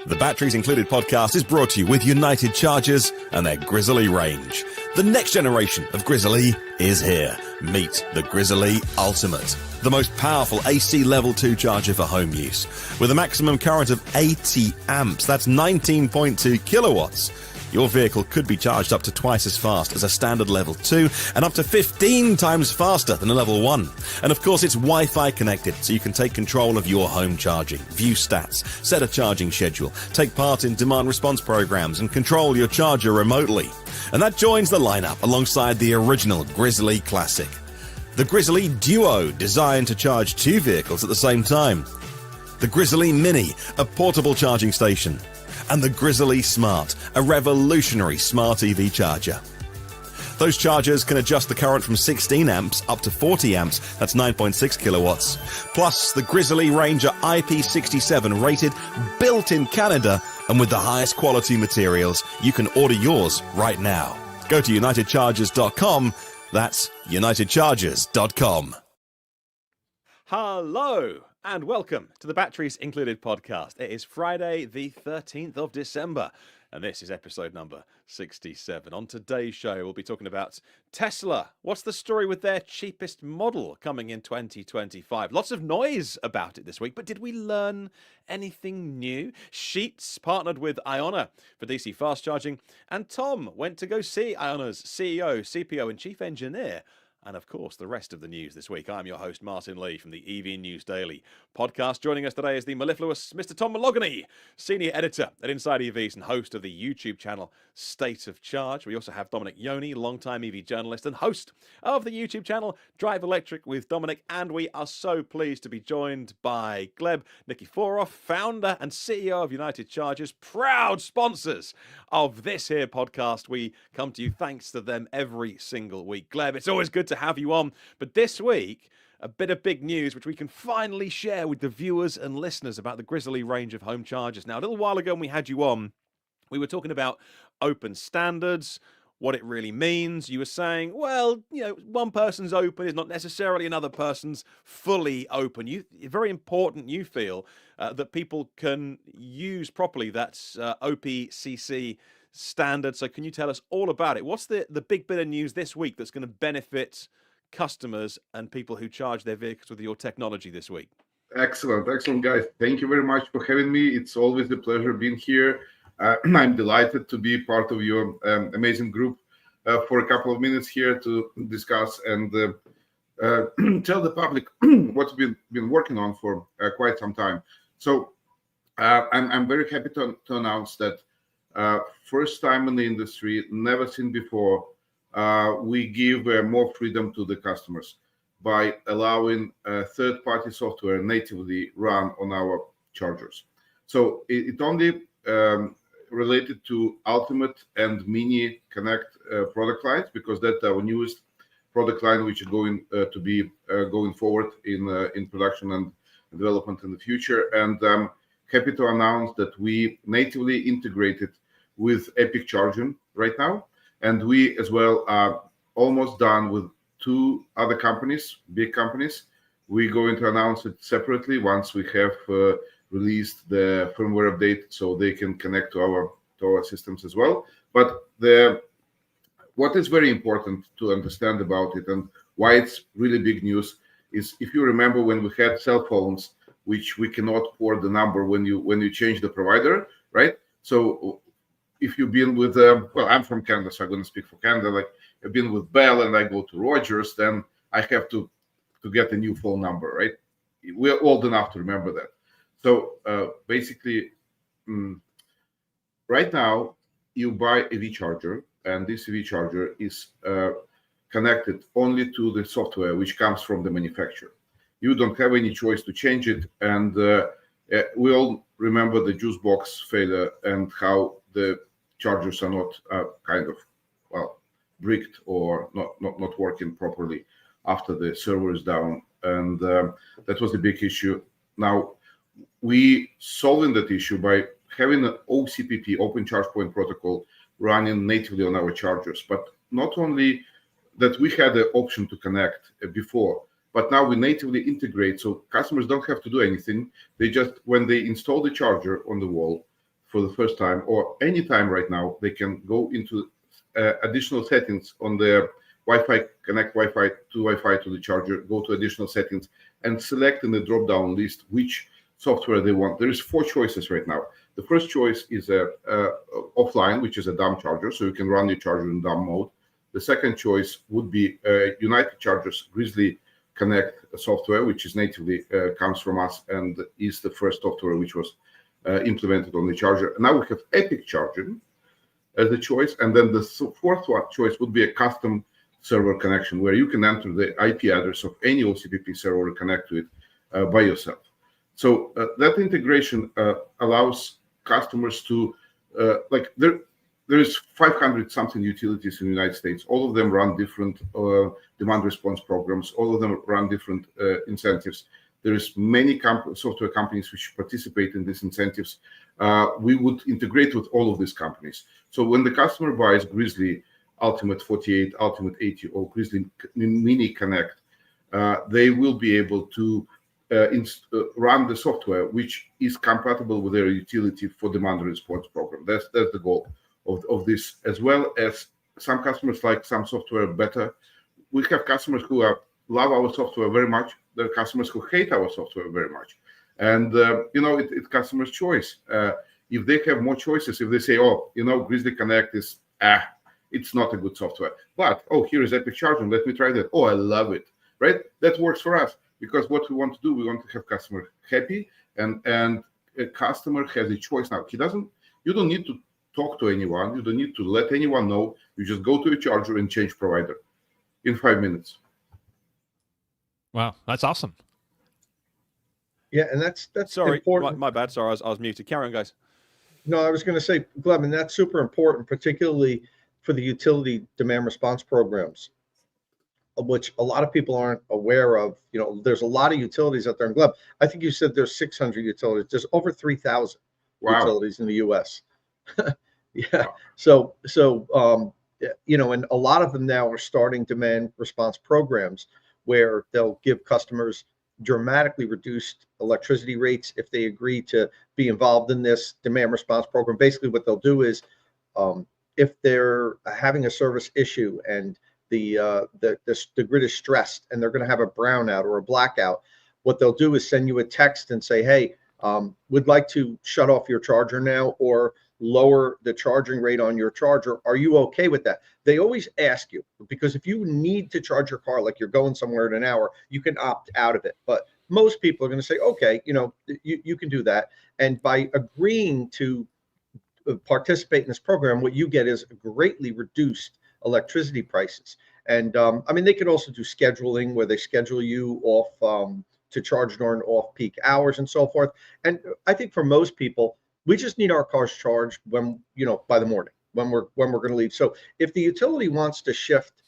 The Batteries Included podcast is brought to you with United Chargers and their Grizzly range. The next generation of Grizzly is here. Meet the Grizzly Ultimate, the most powerful AC Level 2 charger for home use. With a maximum current of 80 amps, that's 19.2 kilowatts. Your vehicle could be charged up to twice as fast as a standard Level 2 and up to 15 times faster than a Level 1. And of course, it's Wi-Fi connected, so you can take control of your home charging, view stats, set a charging schedule, take part in demand response programs, and control your charger remotely. And that joins the lineup alongside the original Grizzly Classic. The Grizzly Duo, designed to charge two vehicles at the same time. The Grizzly Mini, a portable charging station. And the Grizzly Smart, a revolutionary smart EV charger. Those chargers can adjust the current from 16 amps up to 40 amps, that's 9.6 kilowatts. Plus, the Grizzly Ranger IP67 rated, built in Canada, and with the highest quality materials. You can order yours right now. Go to unitedchargers.com, that's unitedchargers.com. Hello and welcome to the Batteries Included podcast. It is Friday the 13th of December and this is episode number 67. On today's show we'll be talking about Tesla. What's the story with their cheapest model coming in 2025? Lots of noise about it this week, but did we learn anything new? Sheetz partnered with IONNA for DC fast charging, and Tom went to go see IONNA's CEO, CPO and chief engineer. And of course, the rest of the news this week. I'm your host, Martin Lee, from the EV News Daily podcast. Joining us today is the mellifluous Mr. Tom Malogany, senior editor at Inside EVs and host of the YouTube channel State of Charge. We also have Dominic Yoni, longtime EV journalist and host of the YouTube channel Drive Electric with Dominic. And we are so pleased to be joined by Gleb Nikiforov, founder and CEO of United Chargers, proud sponsors of this here podcast. We come to you thanks to them every single week. Gleb, it's always good to have you on, but this week a bit of big news which we can finally share with the viewers and listeners about the Grizzly range of home chargers. Now, a little while ago when we had you on, we were talking about open standards, what it really means. You were saying, well, you know, one person's open is not necessarily another person's fully open. Very important, you feel, that people can use properly that's OPCC standard. So can you tell us all about it? What's the big bit of news this week that's going to benefit customers and people who charge their vehicles with your technology this week? Excellent, guys. Thank you very much for having me. It's always a pleasure being here. I'm delighted to be part of your amazing group for a couple of minutes here to discuss and tell the public what we've been working on for quite some time. So I'm very happy to announce that first time in the industry, never seen before, we give more freedom to the customers by allowing third-party software natively run on our chargers. So it only related to Ultimate and Mini Connect product lines, because that's our newest product line, which is going to be going forward in production and development in the future. And I'm happy to announce that we natively integrated with Epic Charging right now, and we as well are almost done with two other companies, big companies. We're going to announce it separately once we have released the firmware update, so they can connect to our systems as well. But what is very important to understand about it and why it's really big news is, if you remember when we had cell phones, which we cannot port the number when you change the provider, right? So if you've been with, well, I'm from Canada, so I'm going to speak for Canada. Like, I've been with Bell and I go to Rogers, then I have to get a new phone number, right? We're old enough to remember that. So basically, right now, you buy a EV charger, and this EV charger is connected only to the software which comes from the manufacturer. You don't have any choice to change it, and we all remember the juice box failure and how the chargers are not kind of, well, bricked or not working properly after the server is down, and that was a big issue. Now, we solving that issue by having an OCPP, Open Charge Point Protocol, running natively on our chargers. But not only that, we had the option to connect before, but now we natively integrate, so customers don't have to do anything. They just, when they install the charger on the wall, for the first time or any time right now, they can go into additional settings on their Wi-Fi, connect Wi-Fi to the charger, go to additional settings, and select in the drop-down list which software they want. There is 4 choices right now. The first choice is offline, which is a dumb charger, so you can run your charger in dumb mode. The second choice would be United Chargers Grizzly Connect software, which is natively comes from us and is the first software which was implemented on the charger. Now we have Epic Charging as the choice, and then the fourth choice would be a custom server connection where you can enter the IP address of any OCPP server and connect to it by yourself. So that integration allows customers to there is 500 something utilities in the United States. All of them run different demand response programs. All of them run different incentives. There is many software companies which participate in these incentives. We would integrate with all of these companies. So when the customer buys Grizzly Ultimate 48, Ultimate 80, or Grizzly Mini Connect, they will be able to run the software which is compatible with their utility for demand response program. That's the goal of this, as well as some customers like some software better. We have customers who love our software very much. There are customers who hate our software very much. And, it's customers' choice. If they have more choices, if they say, Grizzly Connect is, it's not a good software. But, here is Epic Charging. Let me try that. Oh, I love it, right? That works for us because what we want to do, we want to have customer happy and a customer has a choice now. You don't need to talk to anyone. You don't need to let anyone know. You just go to your charger and change provider in 5 minutes. Wow, that's awesome. Yeah, and that's sorry, important. My bad. Sorry, I was muted. Carry on, guys. No, I was going to say, Gleb, and that's super important, particularly for the utility demand response programs, which a lot of people aren't aware of. There's a lot of utilities out there in Gleb. I think you said there's 600 utilities. There's over 3,000 utilities in the U.S. Yeah. Wow. So and a lot of them now are starting demand response programs where they'll give customers dramatically reduced electricity rates if they agree to be involved in this demand response program. Basically, what they'll do is, if they're having a service issue and the grid is stressed and they're going to have a brownout or a blackout, what they'll do is send you a text and say, hey, we'd like to shut off your charger now or lower the charging rate on your charger. Are you okay with that? They always ask you, because if you need to charge your car, like you're going somewhere in an hour, you can opt out of it. But most people are going to say, okay, you can do that. And by agreeing to participate in this program, what you get is greatly reduced electricity prices. And they could also do scheduling where they schedule you off to charge during off-peak hours and so forth. And I think for most people, we just need our cars charged when, by the morning, when we're going to leave. So if the utility wants to shift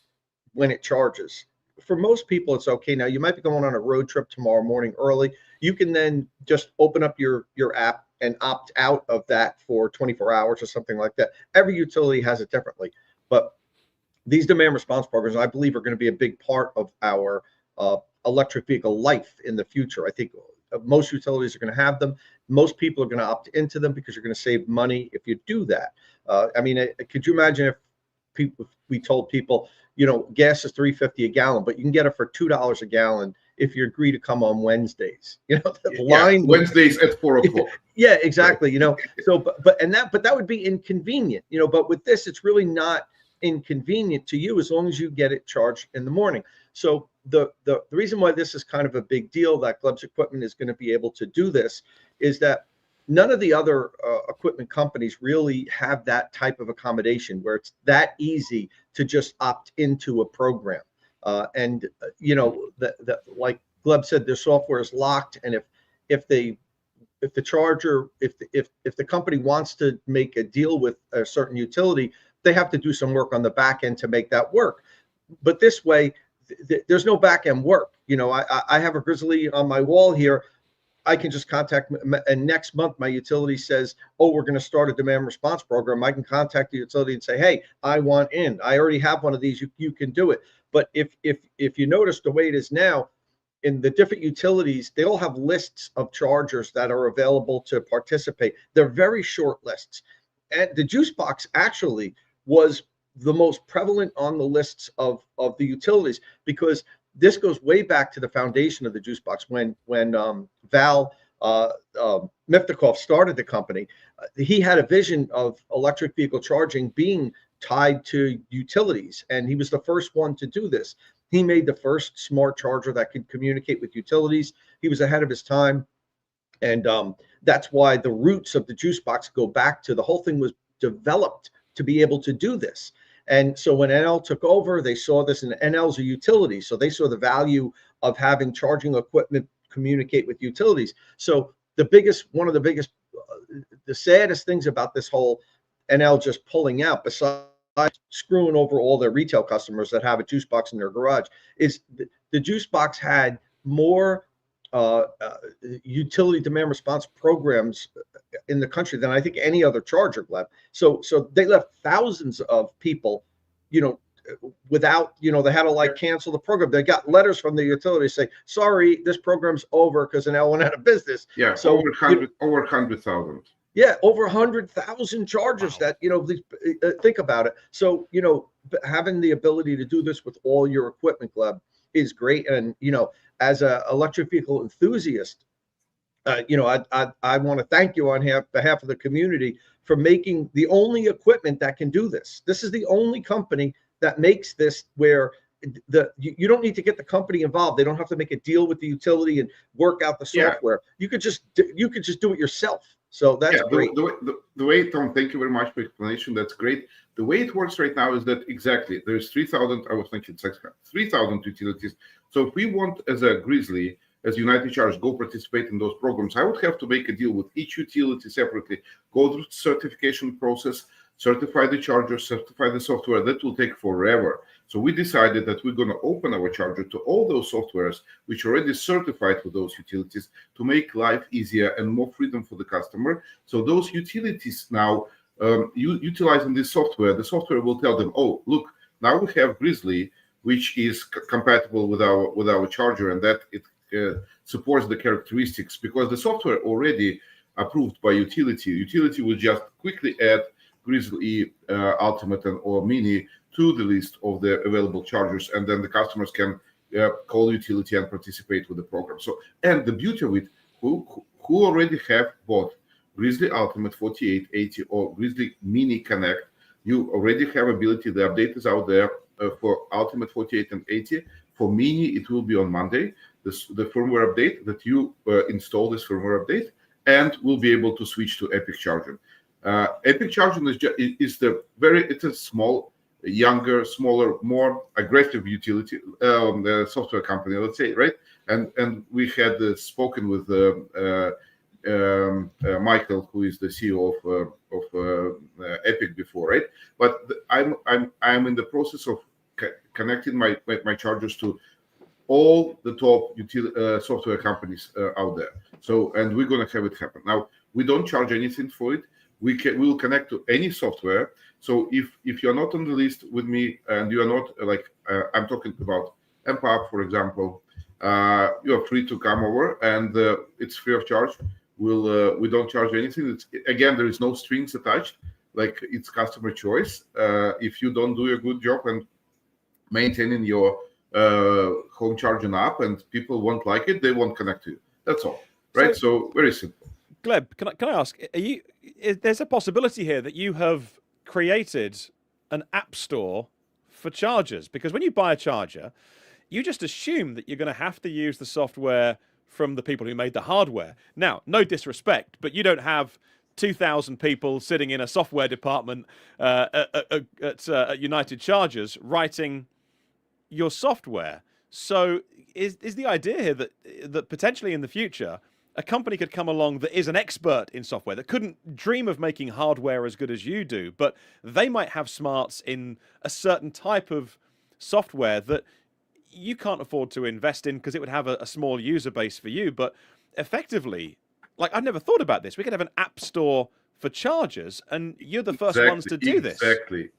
when it charges, for most people, it's okay. Now, you might be going on a road trip tomorrow morning early. You can then just open up your app and opt out of that for 24 hours or something like that. Every utility has it differently. But these demand response programs, I believe, are going to be a big part of our electric vehicle life in the future. I think most utilities are going to have them. Most people are going to opt into them because you're going to save money if you do that. Could you imagine if we told people, gas is $3.50 a gallon, but you can get it for $2 a gallon if you agree to come on Wednesdays. Line Wednesdays at 4 o'clock. Yeah, exactly. So, but that would be inconvenient. But with this, it's really not inconvenient to you as long as you get it charged in the morning. So the reason why this is kind of a big deal that Gleb's equipment is going to be able to do this is that none of the other equipment companies really have that type of accommodation where it's that easy to just opt into a program. Like Gleb said, their software is locked, and if the company wants to make a deal with a certain utility, they have to do some work on the back end to make that work. But this way, there's no back end work. I have a Grizzly on my wall here. I can just contact, and next month my utility says, oh, we're going to start a demand response program. I can contact the utility and say, hey, I want in. I already have one of these. You can do it. But if you notice the way it is now, in the different utilities, they all have lists of chargers that are available to participate. They're very short lists. And the juice box actually was the most prevalent on the lists of the utilities, because this goes way back to the foundation of the juice box when Val Miftakhov started the company. He had a vision of electric vehicle charging being tied to utilities, and he was the first one to do this. He made the first smart charger that could communicate with utilities. He was ahead of his time, and that's why the roots of the juice box go back to the whole thing was developed to be able to do this. And so when NL took over, they saw this, and NL's a utility, so they saw the value of having charging equipment communicate with utilities. So one of the biggest, the saddest things about this whole NL just pulling out, besides screwing over all their retail customers that have a juice box in their garage, is the juice box had more utility demand response programs in the country than I think any other charger, Gleb. So they left thousands of people, without, they had to cancel the program. They got letters from the utility saying, sorry, this program's over because an L went out of business. Yeah, so over 100,000. Yeah, over 100,000 chargers. Wow. That, think about it. So, having the ability to do this with all your equipment, Gleb, is great. And, as an electric vehicle enthusiast, I want to thank you on behalf of the community for making the only equipment that can do this. This is the only company that makes this where you don't need to get the company involved. They don't have to make a deal with the utility and work out the software. Yeah. You could just do it yourself. So that's great. The way, Tom, thank you very much for the explanation. That's great. The way it works right now is that exactly there's 3,000. I was thinking 3,000 utilities. So if we want, as a Grizzly, as United Charge, go participate in those programs, I would have to make a deal with each utility separately, go through the certification process, certify the charger, certify the software. That will take forever. So we decided that we're going to open our charger to all those softwares which are already certified for those utilities to make life easier and more freedom for the customer. So those utilities now, utilizing this software, the software will tell them, oh, look, now we have Grizzly, which is compatible with our charger, and that it supports the characteristics, because the software already approved by utility. Utility will just quickly add Grizzly Ultimate or Mini to the list of the available chargers, and then the customers can call utility and participate with the program. So, and the beauty of it, who already have bought Grizzly Ultimate 4880 or Grizzly Mini Connect, you already have ability. The update is out there for Ultimate 48 and 80. For Mini, it will be on Monday. The firmware update that you install this firmware update, and will be able to switch to Epic Charging. Epic Charging is it's a small, younger, smaller, more aggressive utility software company, let's say, right? And we had spoken with Michael, who is the CEO of Epic before, right? But I'm in the process of connecting my chargers to all the top software companies out there. So, and we're going to have it happen. Now, we don't charge anything for it. We will connect to any software. So if you're not on the list with me and you are not I'm talking about MPAP, for example, you're free to come over, and it's free of charge. We don't charge anything. Again, there is no strings attached. It's customer choice. If you don't do a good job and maintaining your home charging app, and people won't like it, they won't connect to you. That's all, right? So very simple. Gleb, can I ask? There's a possibility here that you have created an app store for chargers, because when you buy a charger, you just assume that you're going to have to use the software from the people who made the hardware. Now, no disrespect, but you don't have 2,000 people sitting in a software department at United Chargers writing your software. So is the idea here that potentially in the future a company could come along that is an expert in software, that couldn't dream of making hardware as good as you do, but they might have smarts in a certain type of software that you can't afford to invest in because it would have a small user base for you. But effectively, I've never thought about this. We could have an app store for chargers, and you're the first ones to do this.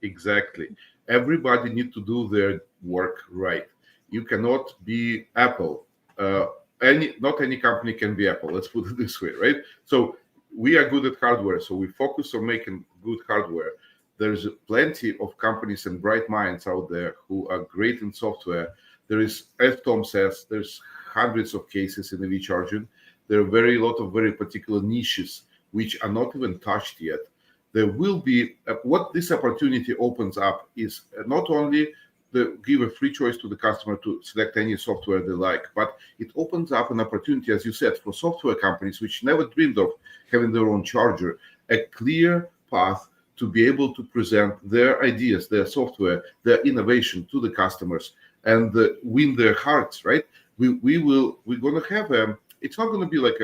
Exactly. Everybody needs to do their work right. You cannot be Apple not any company can be Apple. Let's put it this way, right? So we are good at hardware, so we focus on making good hardware. There's plenty of companies and bright minds out there who are great in software. There is, as Tom says, there's hundreds of cases in EV charging. There are a lot of very particular niches which are not even touched yet. There will be, what this opportunity opens up is not only give a free choice to the customer to select any software they like, but it opens up an opportunity, as you said, for software companies which never dreamed of having their own charger, a clear path to be able to present their ideas, their software, their innovation to the customers and win their hearts, right? We're going to have it's not going to be like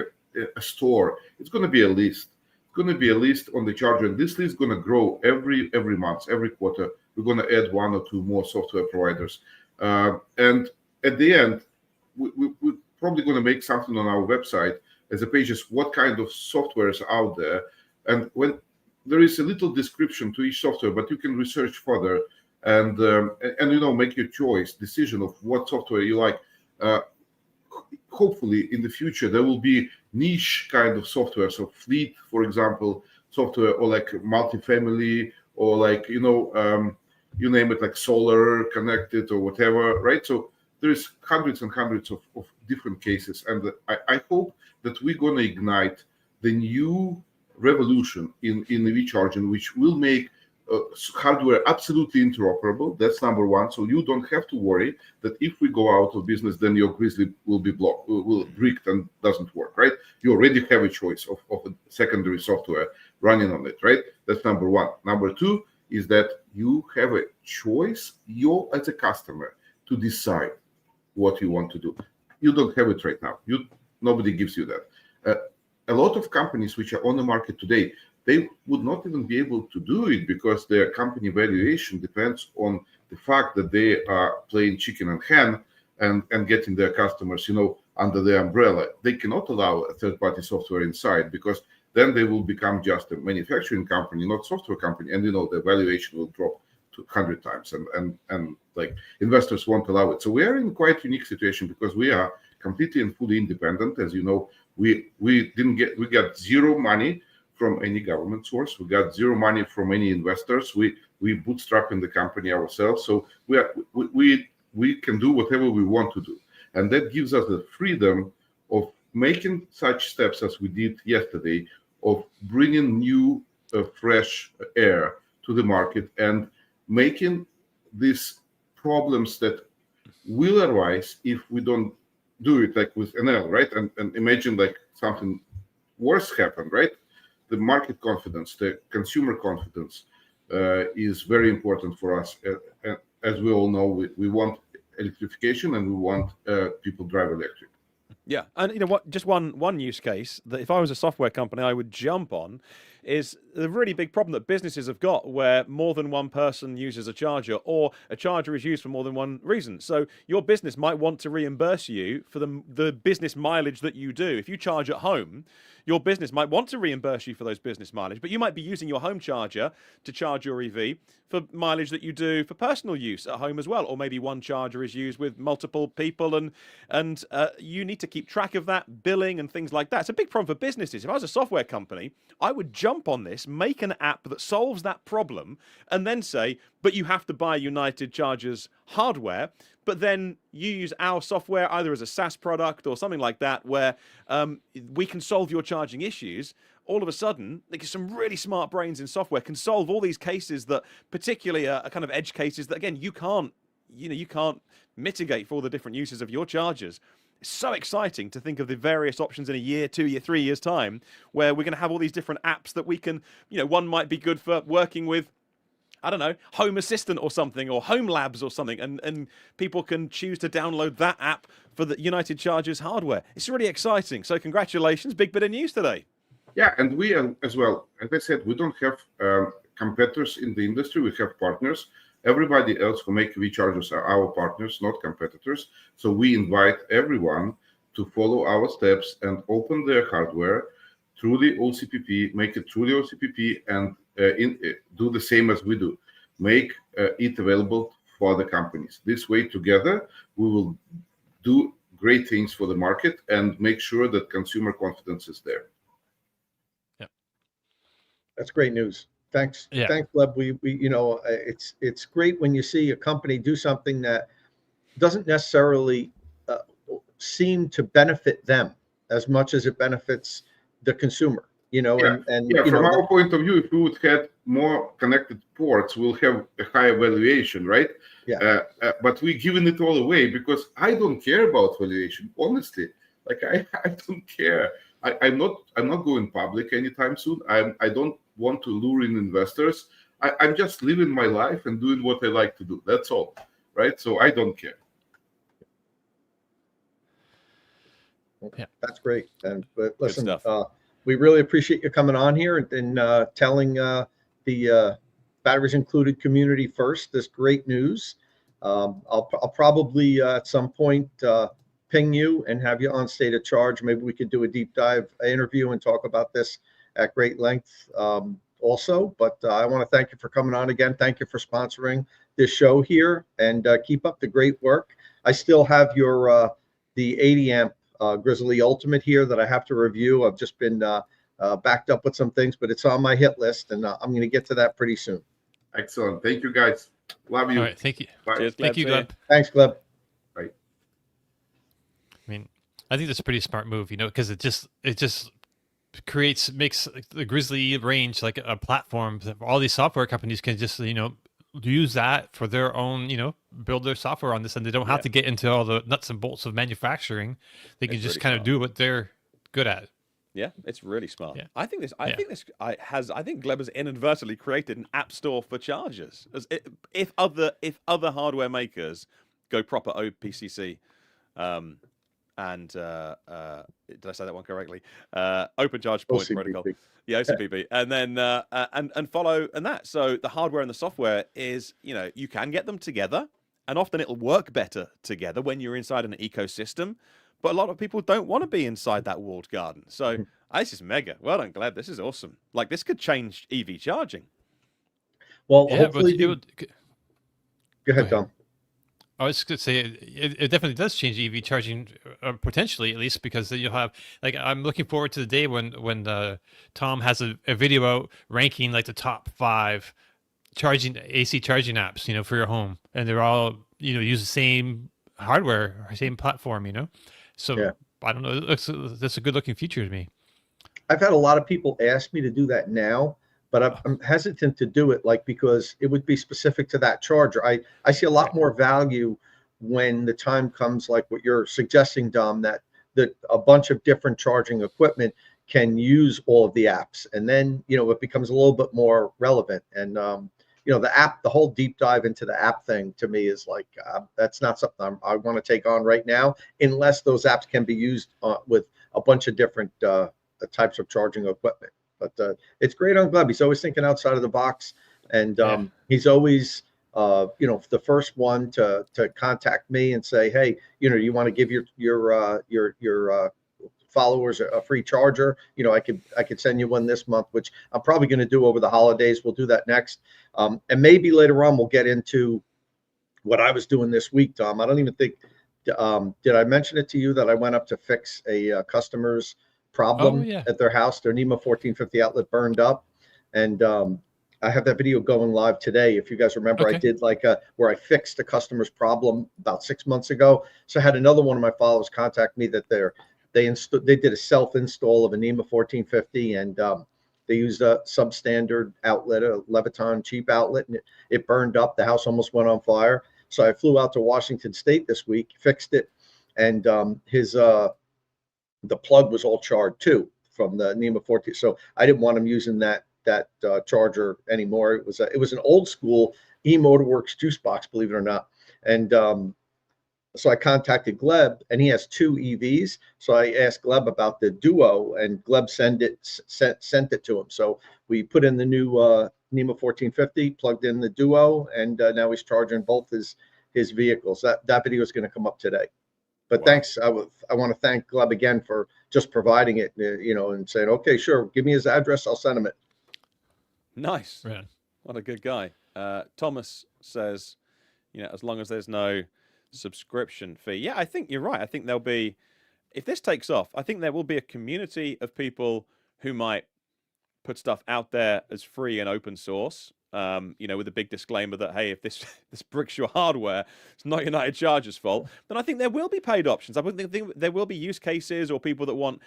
a store. It's going to be a list. It's going to be a list on the charger, and this list is going to grow every month, every quarter. We're going to add one or two more software providers, and at the end, we're probably going to make something on our website as a page is what kind of software is out there, and when there is a little description to each software, but you can research further and make your decision of what software you like. Hopefully in the future there will be niche kind of software, so fleet, for example, software, or like multifamily, or like you name it, like solar connected or whatever, right? So there's hundreds and hundreds of different cases, and I hope that we're going to ignite the new revolution in EV charging, which will make hardware absolutely interoperable. That's number one. So you don't have to worry that if we go out of business, then your Grizzly will be blocked, will bricked and doesn't work, right? You already have a choice of a secondary software running on it, right? That's number one. Number two is that you have a choice, you as a customer, to decide what you want to do. You don't have it right now. Nobody gives you that. A lot of companies which are on the market today, they would not even be able to do it because their company valuation depends on the fact that they are playing chicken and hen and getting their customers, under their umbrella. They cannot allow a third-party software inside because then they will become just a manufacturing company, not software company, and the valuation will drop to 100 times, and like investors won't allow it. So we are in quite unique situation because we are completely and fully independent. As you know, we got zero money from any government source. We got zero money from any investors. We bootstrapping the company ourselves. So we can do whatever we want to do. And that gives us the freedom of making such steps as we did yesterday, of bringing new, fresh air to the market and making these problems that will arise if we don't do it, like with NL, right? And imagine like something worse happened, right? The market confidence, the consumer confidence is very important for us. As we all know, we want electrification and we want people drive electric. Yeah, and you know what? Just one use case that if I was a software company, I would jump on is the really big problem that businesses have got where more than one person uses a charger or a charger is used for more than one reason. So your business might want to reimburse you for the business mileage that you do. If you charge at home, your business might want to reimburse you for those business mileage, but you might be using your home charger to charge your EV for mileage that you do for personal use at home as well. Or maybe one charger is used with multiple people and you need to keep track of that, billing and things like that. It's a big problem for businesses. If I was a software company, I would jump on this, make an app that solves that problem, and then say, but you have to buy United Chargers hardware, but then you use our software either as a SaaS product or something like that, where we can solve your charging issues. All of a sudden, like some really smart brains in software can solve all these cases that particularly are kind of edge cases that, again, you can't mitigate for all the different uses of your chargers. It's so exciting to think of the various options in a year, 2 year, 3 years time, where we're going to have all these different apps that we can, one might be good for working with, I don't know, Home Assistant or something, or Home Labs or something, and people can choose to download that app for the United Chargers hardware. It's really exciting. So congratulations, big bit of news today. Yeah, and we as well, as I said, we don't have competitors in the industry. We have partners. Everybody else who make EV chargers are our partners, not competitors. So we invite everyone to follow our steps and open their hardware through the OCPP, make it truly OCPP, and do the same as we do. Make it available for the companies. This way, together, we will do great things for the market and make sure that consumer confidence is there. That's great news. Thanks. Yeah. Thanks, Gleb. We it's great when you see a company do something that doesn't necessarily seem to benefit them as much as it benefits the consumer. From our point of view, if we would have more connected ports, we'll have a higher valuation, right? Yeah. But we're giving it all away because I don't care about valuation, honestly. Like I don't care. I'm not going public anytime soon. I don't want to lure in investors. I'm just living my life and doing what I like to do. That's all, right? So I don't care. Yeah, that's great. But listen, stuff. we really appreciate you coming on here and telling the batteries included community first this great news. I'll probably at some point ping you and have you on State of Charge. Maybe we could do a deep dive interview and talk about this at great length also. But I want to thank you for coming on again. Thank you for sponsoring this show here, and keep up the great work. I still have your the 80 amp Grizzly Ultimate here that I have to review. I've just been backed up with some things, but it's on my hit list, and I'm going to get to that pretty soon. Excellent. Thank you, guys. Love you. All right. Thank you. Bye. Cheers, Thank you, Gleb. Thanks, Gleb. I mean, I think that's a pretty smart move, because it just makes the Grizzly range like a platform that all these software companies can just, use that for their own, build their software on this, and they don't have to get into all the nuts and bolts of manufacturing. They can just kind of do what they're good at. Yeah, it's really smart. Yeah. I think Gleb has inadvertently created an app store for chargers. If other hardware makers go proper OPCC, and did I say that one correctly? Open Charge Point OCPP. Protocol. Yeah, OCPP. And then and follow that. So the hardware and the software is, you can get them together, and often it'll work better together when you're inside an ecosystem. But a lot of people don't want to be inside that walled garden. So this is mega. Well done, Gleb. This is awesome. Like, this could change EV charging. Well, Yeah, hopefully. but Go ahead, Tom. I was going to say it definitely does change EV charging, potentially at least, because you'll have, like, I'm looking forward to the day when Tom has a video out ranking like the top 5 AC charging apps, for your home, and they're all use the same hardware, same platform, So Yeah. I don't know. That's a good looking future to me. I've had a lot of people ask me to do that now, but I'm hesitant to do it, because it would be specific to that charger. I see a lot more value when the time comes, like what you're suggesting, Dom, that a bunch of different charging equipment can use all of the apps, and then it becomes a little bit more relevant. And the whole deep dive into the app thing to me is like that's not something I want to take on right now, unless those apps can be used with a bunch of different types of charging equipment. But it's great on Gleb. He's always thinking outside of the box, and he's always, the first one to contact me and say, hey, you want to give your followers a free charger? I could send you one this month, which I'm probably going to do over the holidays. We'll do that next, and maybe later on we'll get into what I was doing this week, Tom. I don't even think did I mention it to you that I went up to fix a customer's problem at their house. Their NEMA 1450 outlet burned up, and I have that video going live today. If you guys remember, I did where I fixed a customer's problem about 6 months ago. So I had another one of my followers contact me that they did a self-install of a NEMA 1450, and they used a substandard outlet, a Leviton cheap outlet, and it burned up. The house almost went on fire. So I flew out to Washington State this week, fixed it, and the plug was all charred too from the NEMA 14. So I didn't want him using that charger anymore. It was an old school eMotorworks juice box, believe it or not. And so I contacted Gleb, and he has 2 EVs. So I asked Gleb about the Duo, and Gleb sent it to him. So we put in the new NEMA 1450, plugged in the Duo, and now he's charging both his vehicles. That video is going to come up today. But thanks. I want to thank Gleb again for just providing it, and saying, okay, sure, give me his address, I'll send him it. Nice. Yeah. What a good guy. Thomas says, as long as there's no subscription fee. Yeah, I think you're right. I think there'll be, if this takes off, I think there will be a community of people who might put stuff out there as free and open source. With a big disclaimer that, hey, if this this bricks your hardware, it's not United Chargers' fault. Then I think there will be paid options. I think there will be use cases or people that want,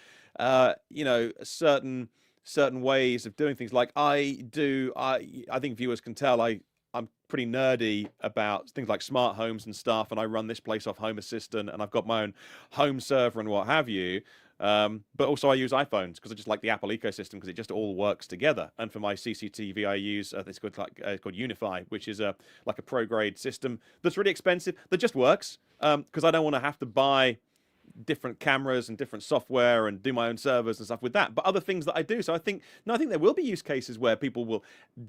certain ways of doing things. Like I think viewers can tell I'm pretty nerdy about things like smart homes and stuff, and I run this place off Home Assistant, and I've got my own home server and what have you. But also I use iPhones because I just like the Apple ecosystem because it just all works together. And for my CCTV, I use it's called Unify, which is like a pro grade system that's really expensive that just works because I don't want to have to buy different cameras and different software and do my own servers and stuff with that, but other things that I do. So I think there will be use cases where people will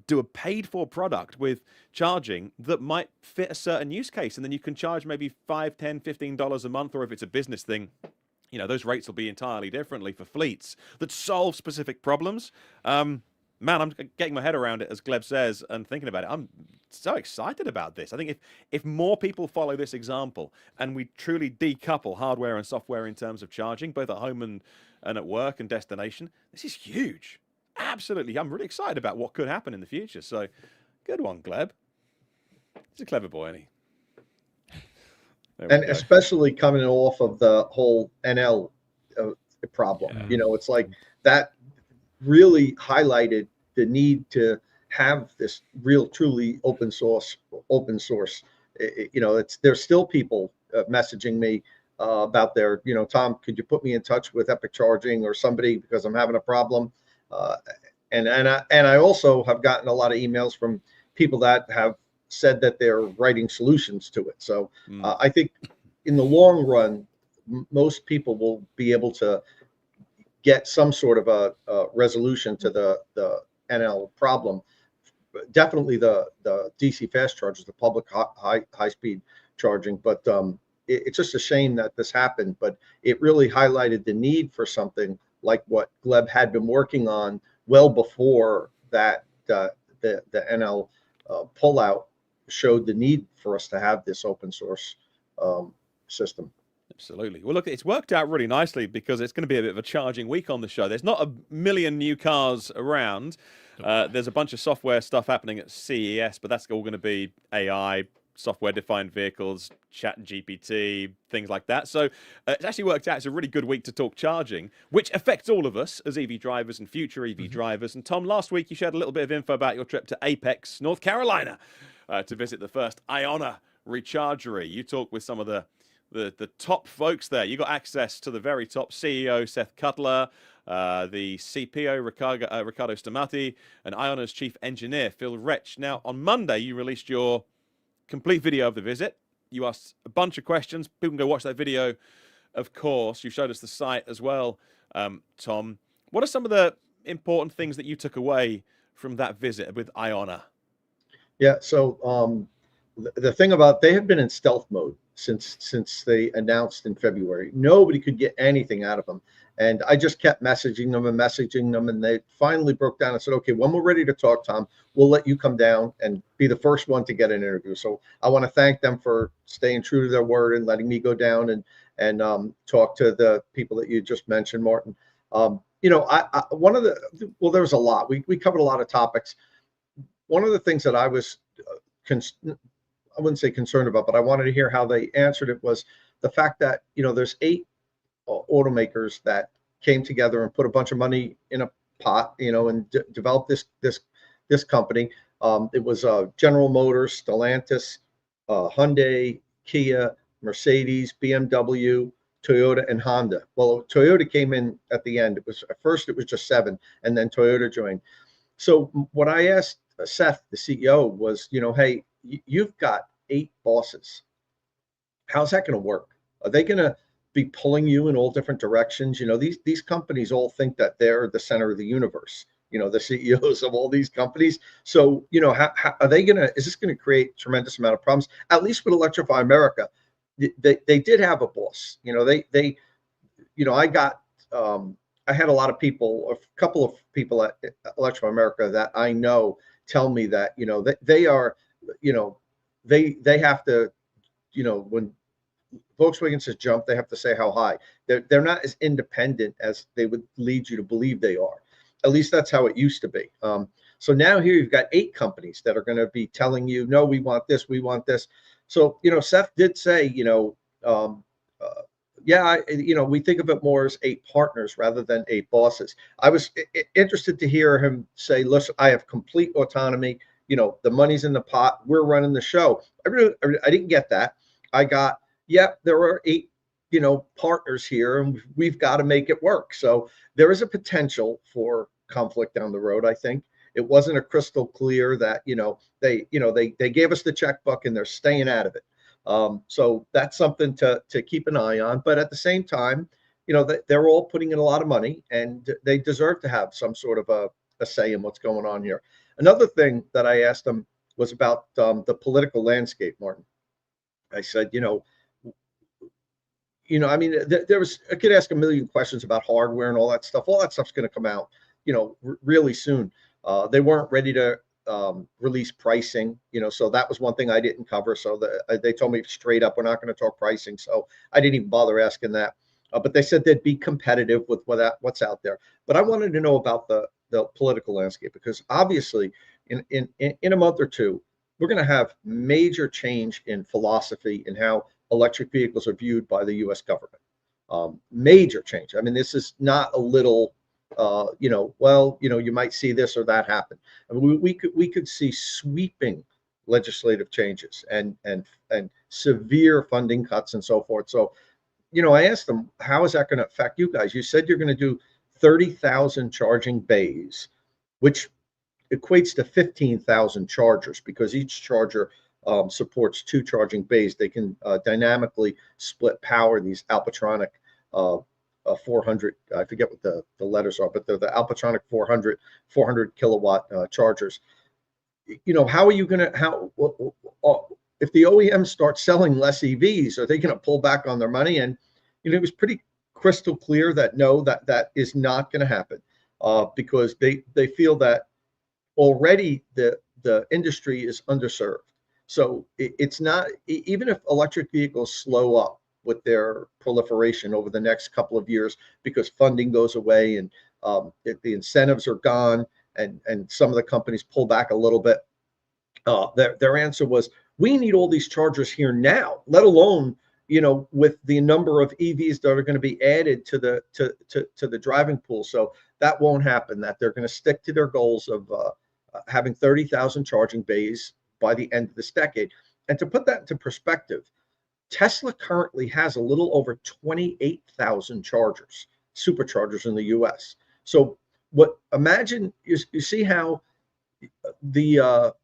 do a paid for product with charging that might fit a certain use case, and then you can charge maybe $5, $10, $15 a month, or if it's a business thing, those rates will be entirely differently for fleets that solve specific problems. Man, I'm getting my head around it, as Gleb says, and thinking about it. I'm so excited about this. I think if more people follow this example and we truly decouple hardware and software in terms of charging, both at home and at work and destination, this is huge. Absolutely. I'm really excited about what could happen in the future. So good one, Gleb. He's a clever boy, isn't he? And especially coming off of the whole NL problem. Yeah. It's like that really highlighted the need to have this real, truly open source. There's still people messaging me about their, Tom, could you put me in touch with Epic Charging or somebody because I'm having a problem? And I also have gotten a lot of emails from people that have said that they're writing solutions to it. So I think in the long run, most people will be able to get some sort of a resolution to the NL problem. Definitely the DC fast chargers, the public high speed charging. But it's just a shame that this happened. But it really highlighted the need for something like what Gleb had been working on well before that the NL pullout showed the need for us to have this open source system. Absolutely. Well, look, it's worked out really nicely because it's going to be a bit of a charging week on the show. There's not a million new cars around. There's a bunch of software stuff happening at CES, but that's all going to be AI, software-defined vehicles, Chat GPT, things like that. So it's actually worked out. It's a really good week to talk charging, which affects all of us as EV drivers and future EV drivers. And Tom, last week you shared a little bit of info about your trip to Apex, North Carolina, to visit the first IONNA rechargery. You talked with some of the top folks there. You got access to the very top CEO, Seth Cutler, the CPO, Riccardo Stamati, and IONNA's chief engineer, Phil Retch. Now, on Monday, you released your complete video of the visit. You asked a bunch of questions. People can go watch that video, of course. You showed us the site as well, Tom. What are some of the important things that you took away from that visit with IONNA? Yeah, so the thing about, they have been in stealth mode since they announced in February. Nobody could get anything out of them. And I just kept messaging them, and they finally broke down and said, okay, when we're ready to talk, Tom, we'll let you come down and be the first one to get an interview. So I want to thank them for staying true to their word and letting me go down and talk to the people that you just mentioned, Martin. There was a lot. We covered a lot of topics. One of the things that I was, I wouldn't say concerned about, but I wanted to hear how they answered it, was the fact that, there's 8 automakers that came together and put a bunch of money in a pot, and developed this company. It was General Motors, Stellantis, Hyundai, Kia, Mercedes, BMW, Toyota, and Honda. Well, Toyota came in at the end. At first it was just 7, and then Toyota joined. So what I asked Seth, the CEO, was, hey, you've got 8 bosses. How's that going to work? Are they going to be pulling you in all different directions? These companies all think that they're the center of the universe, the CEOs of all these companies. So, how are they going to, is this going to create a tremendous amount of problems? At least with Electrify America, they did have a boss. I had a lot of people, a couple of people at Electrify America that I know tell me that, they are, they have to, when Volkswagen says jump, they have to say how high. They're not as independent as they would lead you to believe they are. At least that's how it used to be. So now here you've got 8 companies that are going to be telling you, no, we want this, we want this. So, Seth did say, we think of it more as 8 partners rather than 8 bosses. I was interested to hear him say, listen, I have complete autonomy. The money's in the pot. We're running the show. I didn't get that. I got, there are 8, partners here, and we've got to make it work. So there is a potential for conflict down the road. I think it wasn't a crystal clear that, they gave us the checkbook and they're staying out of it. So that's something to keep an eye on. But at the same time, they're all putting in a lot of money, and they deserve to have some sort of a say in what's going on here. Another thing that I asked them was about the political landscape, Martin. I said, I could ask a million questions about hardware and all that stuff. All that stuff's going to come out, really soon. They weren't ready to release pricing, so that was one thing I didn't cover. So they told me straight up, we're not going to talk pricing. So I didn't even bother asking that. But they said they'd be competitive with what's out there. But I wanted to know about the political landscape, because obviously in a month or two, we're going to have major change in philosophy in how electric vehicles are viewed by the U.S. government. Major change. I mean, this is not a little, you might see this or that happen. I mean, we could see sweeping legislative changes and severe funding cuts and so forth. So, I asked them, how is that going to affect you guys? You said you're going to do 30,000 charging bays, which equates to 15,000 chargers, because each charger supports 2 charging bays. They can dynamically split power, these Alpatronic 400, I forget what the letters are, but they're the Alpatronic 400 kilowatt chargers. How are you going to, if the OEMs start selling less EVs, are they going to pull back on their money? And, it was pretty crystal clear that no, that is not going to happen, because they feel that already the industry is underserved. So it's not, even if electric vehicles slow up with their proliferation over the next couple of years, because funding goes away and the incentives are gone, and some of the companies pull back a little bit, their answer was, we need all these chargers here now, let alone, with the number of EVs that are going to be added to the driving pool. So that won't happen. That they're going to stick to their goals of having 30,000 charging bays by the end of this decade. And to put that into perspective, Tesla currently has a little over 28,000 chargers, superchargers in the US. So imagine, you see how the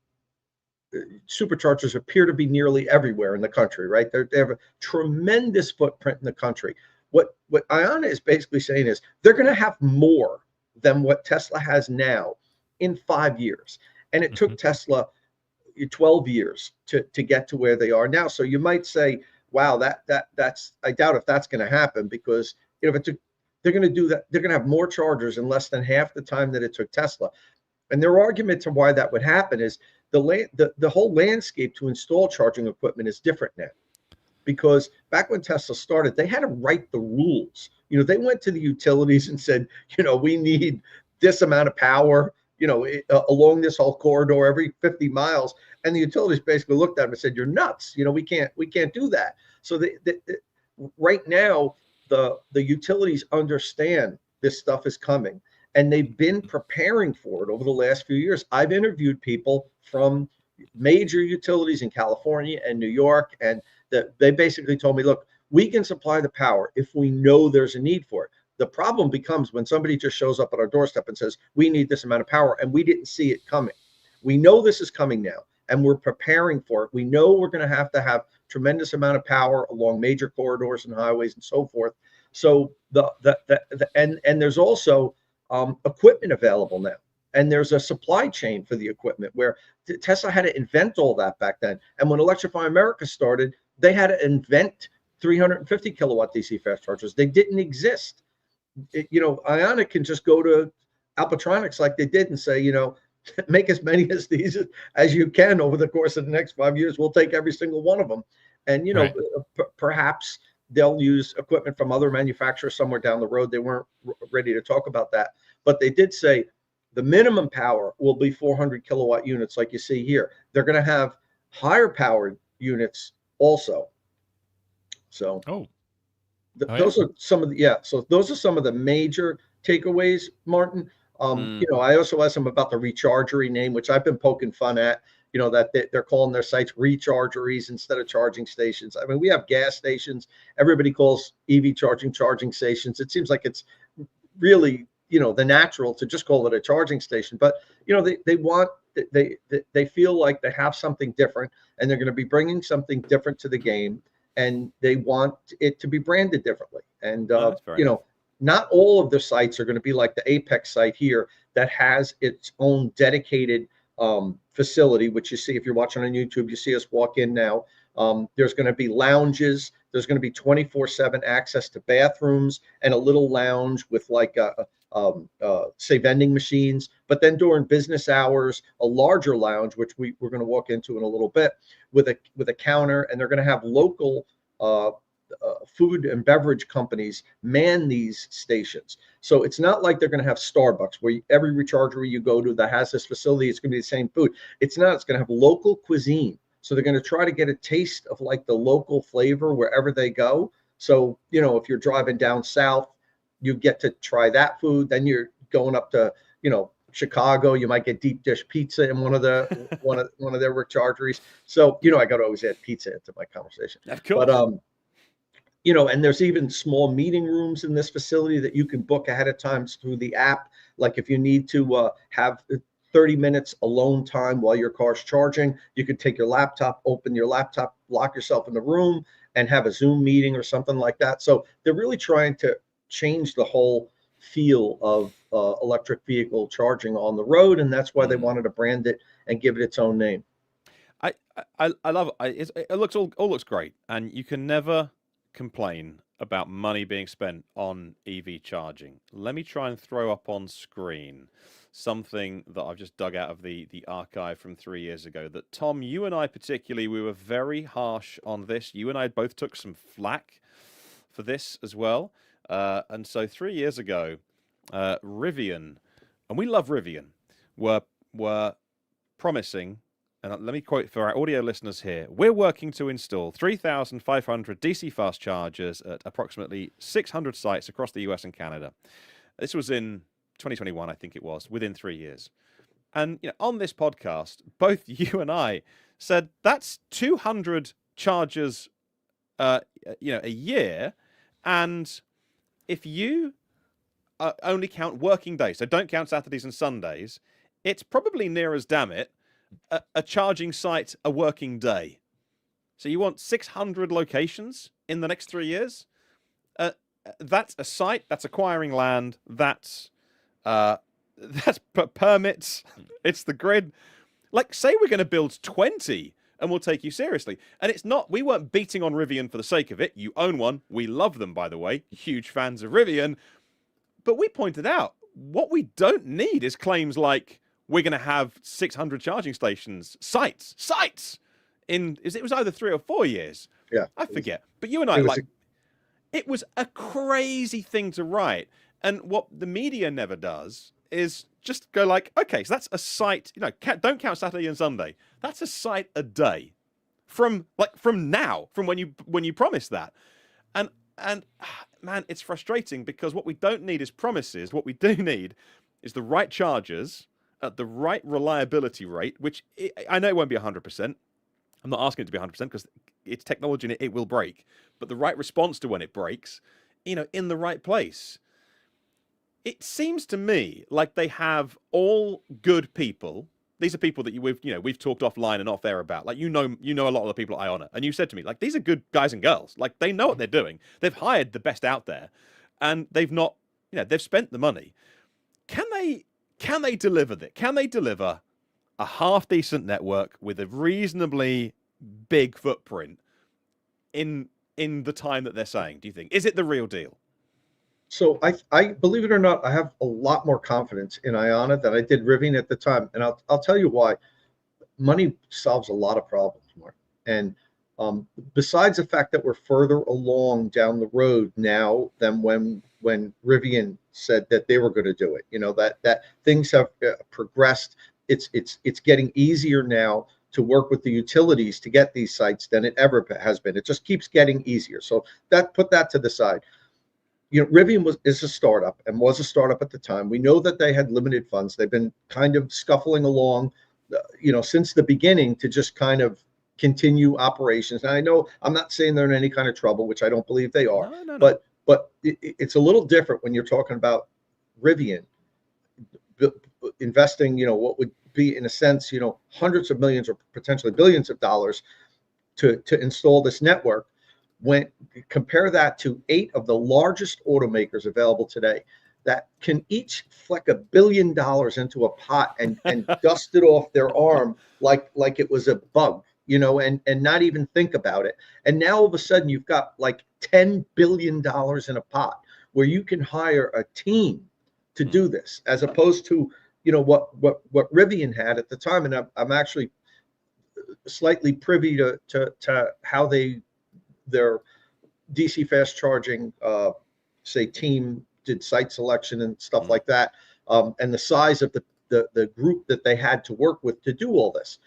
superchargers appear to be nearly everywhere in the country, right? They have a tremendous footprint in the country. What IONNA is basically saying is they're going to have more than what Tesla has now in 5 years. And it took Tesla 12 years to get to where they are now. So you might say, wow, that's, I doubt if that's going to happen, because they're going to do that. They're going to have more chargers in less than half the time that it took Tesla. And their argument to why that would happen is the whole landscape to install charging equipment is different now. Because back when Tesla started, they had to write the rules. They went to the utilities and said, we need this amount of power, along this whole corridor every 50 miles. And the utilities basically looked at them and said, you're nuts. We can't do that. So right now, the utilities understand this stuff is coming, and they've been preparing for it over the last few years. I've interviewed people from major utilities in California and New York, and they basically told me, look, we can supply the power if we know there's a need for it. The problem becomes when somebody just shows up at our doorstep and says, we need this amount of power, and we didn't see it coming. We know this is coming now, and we're preparing for it. We know we're going to have tremendous amount of power along major corridors and highways and so forth. So and there's also equipment available now, and there's a supply chain for the equipment, where Tesla had to invent all that back then. And when Electrify America started, they had to invent 350 kilowatt DC fast chargers. They didn't exist. IONNA can just go to Alpatronics like they did and say, make as many as these as you can over the course of the next 5 years. We'll take every single one of them. And, Right. perhaps they'll use equipment from other manufacturers somewhere down the road. They weren't ready to talk about that, but they did say the minimum power will be 400 kilowatt units, like you see here. They're going to have higher powered units also. So Oh, those are some of the, so those are some of the major takeaways, Martin. I also asked them about the rechargery name, which I've been poking fun at, that they're calling their sites rechargeries instead of charging stations. I mean, we have gas stations. Everybody calls EV charging stations. It seems like it's really, the natural to just call it a charging station. But, they feel like they have something different, and they're going to be bringing something different to the game, and they want it to be branded differently. And, not all of the sites are going to be like the Apex site here that has its own dedicated facility, which you see if you're watching on YouTube. You see us walk in now. There's going to be lounges. There's going to be 24/7 access to bathrooms and a little lounge with like say vending machines. But then during business hours, a larger lounge, which we're going to walk into in a little bit, with a counter, and they're going to have local food and beverage companies man these stations. So it's not like they're going to have Starbucks where every rechargery you go to that has this facility, it's going to be the same food. It's not. It's going to have local cuisine. So they're going to try to get a taste of like the local flavor wherever they go. So, if you're driving down south, you get to try that food. Then you're going up to, Chicago, you might get deep dish pizza in one of their rechargeries. So, I got to always add pizza into my conversation. Of course. But and there's even small meeting rooms in this facility that you can book ahead of time through the app. Like if you need to have 30 minutes alone time while your car's charging, you could take your laptop, open your laptop, lock yourself in the room, and have a Zoom meeting or something like that. So they're really trying to change the whole feel of electric vehicle charging on the road, and that's why they wanted to brand it and give it its own name. I love it. It looks all looks great, and you can never complain about money being spent on EV charging. Let me try and throw up on screen something that I've just dug out of the archive from 3 years ago. That Tom, you and I particularly, we were very harsh on this. You and I both took some flack for this as well. And so 3 years ago, Rivian, and we love Rivian, were promising. And let me quote for our audio listeners here. We're working to install 3,500 DC fast chargers at approximately 600 sites across the US and Canada. This was in 2021, I think it was, within 3 years. And on this podcast, both you and I said that's 200 chargers, a year. And if you only count working days, so don't count Saturdays and Sundays, it's probably near as, damn it, a charging site a working day. So you want 600 locations in the next 3 years? That's a site, that's acquiring land, that's permits, it's the grid. Like, say we're going to build 20 and we'll take you seriously. And it's not, we weren't beating on Rivian for the sake of it. You own one. We love them, by the way. Huge fans of Rivian. But we pointed out, what we don't need is claims like, we're going to have 600 charging stations, sites it was either 3 or 4 years. Yeah. I forget. But you and I, it was a crazy thing to write. And what the media never does is just go like, okay, so that's a site, don't count Saturday and Sunday. That's a site a day from now, from when you promised that. And man, it's frustrating because what we don't need is promises. What we do need is the right chargers at the right reliability rate, which I know it won't be 100%. I'm not asking it to be 100% because it's technology and it will break. But the right response to when it breaks, in the right place. It seems to me like they have all good people. These are people that we've talked offline and off air about. Like, you know a lot of the people at IONNA, and you said to me, like, these are good guys and girls. Like, they know what they're doing. They've hired the best out there, and they've not, they've spent the money. Can they deliver that? Can they deliver a half decent network with a reasonably big footprint in the time that they're saying? Do you think? Is it the real deal? So I believe it or not, I have a lot more confidence in IONNA than I did Rivian at the time, and I'll tell you why. Money solves a lot of problems, Mark. And Besides the fact that we're further along down the road now than when Rivian said that they were going to do it, that things have progressed. It's getting easier now to work with the utilities to get these sites than it ever has been. It just keeps getting easier. So put that to the side. Rivian is a startup and was a startup at the time. We know that they had limited funds. They've been kind of scuffling along, since the beginning to just kind of continue operations. And I know I'm not saying they're in any kind of trouble, which I don't believe they are. No. But it's a little different when you're talking about Rivian investing, what would be in a sense, hundreds of millions or potentially billions of dollars to install this network. When compare that to 8 of the largest automakers available today that can each fleck $1 billion into a pot and dust it off their arm like it was a bug, and not even think about it. And now all of a sudden you've got like $10 billion in a pot where you can hire a team to do this, as opposed to what Rivian had at the time. And I'm actually slightly privy to how their DC fast charging say team did site selection and stuff like that, and the size of the group that they had to work with to do all this.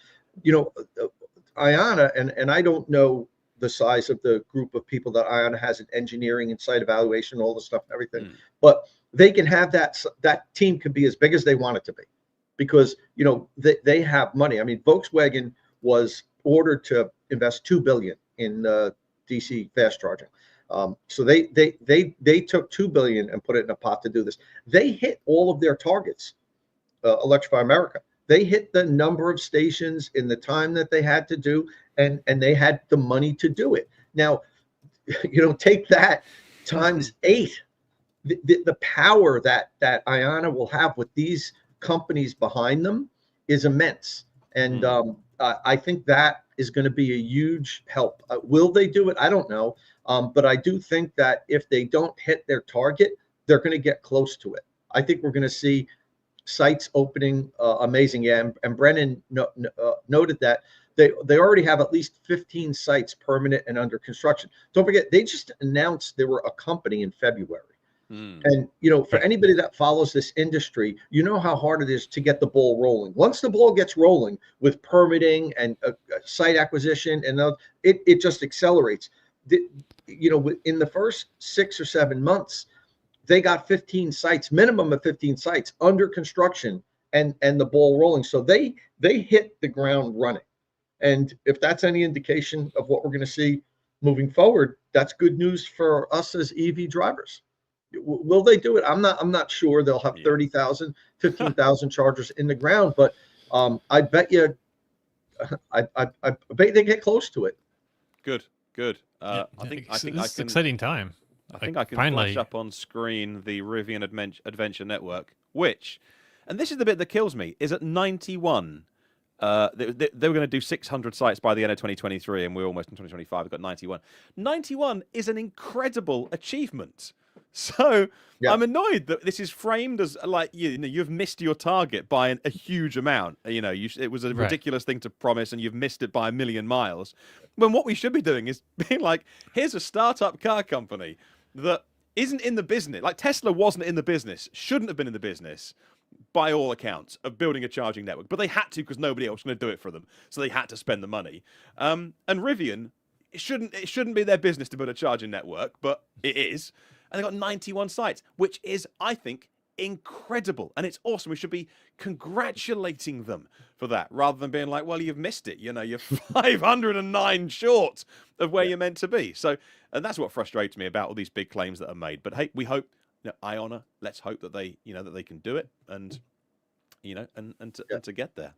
IONNA, and I don't know the size of the group of people that IONNA has in engineering and site evaluation, all the stuff and everything, but they can have that team can be as big as they want it to be, because they have money. I mean, Volkswagen was ordered to invest $2 billion in DC fast charging. So they took $2 billion and put it in a pot to do this. They hit all of their targets. Electrify America. They hit the number of stations in the time that they had to do, and they had the money to do it. Now, take that times 8. The power that IONNA will have with these companies behind them is immense. And I think that is going to be a huge help. Will they do it? I don't know. But I do think that if they don't hit their target, they're going to get close to it. I think we're going to see sites opening amazing. Yeah, and Brennan noted that they already have at least 15 sites permanent and under construction. Don't forget, they just announced they were a company in February. And, for anybody that follows this industry, how hard it is to get the ball rolling. Once the ball gets rolling with permitting and site acquisition, and it just accelerates. In the first 6 or 7 months, they got 15 sites, minimum of 15 sites under construction and the ball rolling. So they hit the ground running. And if that's any indication of what we're going to see moving forward, that's good news for us as EV drivers. Will they do it? I'm not sure. They'll have 30,000, 15,000 chargers in the ground, but I bet they get close to it. Good. I think this I is can. exciting time. I think I can flash up on screen the Rivian Adventure Network, which, and this is the bit that kills me, is at 91. They were going to do 600 sites by the end of 2023, and we're almost in 2025. We've got 91. 91 is an incredible achievement. So I'm annoyed that this is framed as like you've missed your target by a huge amount. It was a ridiculous thing to promise, and you've missed it by 1 million miles. When what we should be doing is being like, here's a startup car company that isn't in the business. Like Tesla wasn't in the business, shouldn't have been in the business, by all accounts, of building a charging network, but they had to because nobody else was going to do it for them, so they had to spend the money. And Rivian, it shouldn't be their business to build a charging network, but it is. And they've got 91 sites, which is, I think, incredible. And it's awesome. We should be congratulating them for that, rather than being like, well, you've missed it. You're 509 short of where you're meant to be. So, and that's what frustrates me about all these big claims that are made. But hey, we hope, IONNA, let's hope that they, that they can do it and, and to get there.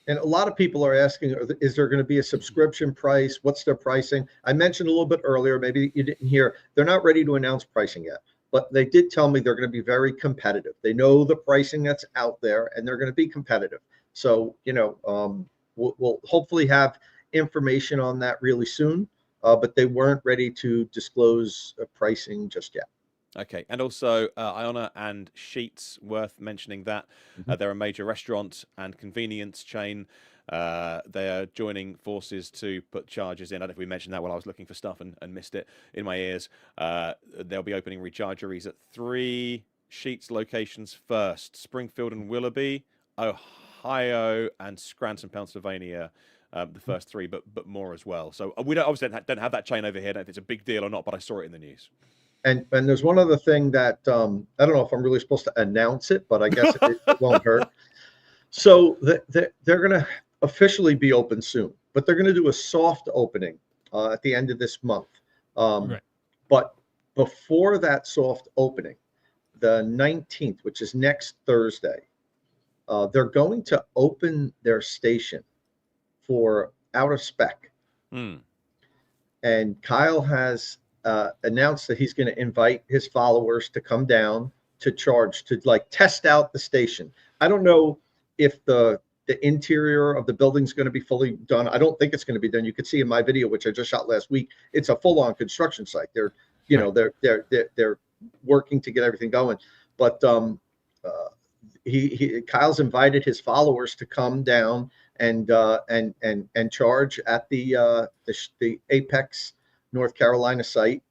And a lot of people are asking, is there going to be a subscription price? What's their pricing? I mentioned a little bit earlier, maybe you didn't hear, they're not ready to announce pricing yet, but they did tell me they're going to be very competitive. They know the pricing that's out there, and they're going to be competitive. So, we'll hopefully have information on that really soon, but they weren't ready to disclose pricing just yet. Okay, and also IONNA and Sheetz, worth mentioning that. They're a major restaurant and convenience chain. They are joining forces to put chargers in. I don't know if we mentioned that while I was looking for stuff and missed it in my ears. They'll be opening rechargeries at 3 Sheetz locations first: Springfield and Willoughby, Ohio, and Scranton, Pennsylvania. The first 3, but more as well. So we obviously don't have that chain over here. I don't know if it's a big deal or not, but I saw it in the news. And there's one other thing that I don't know if I'm really supposed to announce it, but I guess it won't hurt. So they're going to officially be open soon, but they're going to do a soft opening at the end of this month. Right. But before that soft opening, the 19th, which is next Thursday, they're going to open their station for out of spec. And Kyle has announced that he's going to invite his followers to come down to charge, to like test out the station. I don't know if the interior of the building is going to be fully done. I don't think it's going to be done. You could see in my video, which I just shot last week, it's a full-on construction site. They're, you know, they're working to get everything going. But Kyle's invited his followers to come down and charge at the Apex, North Carolina site,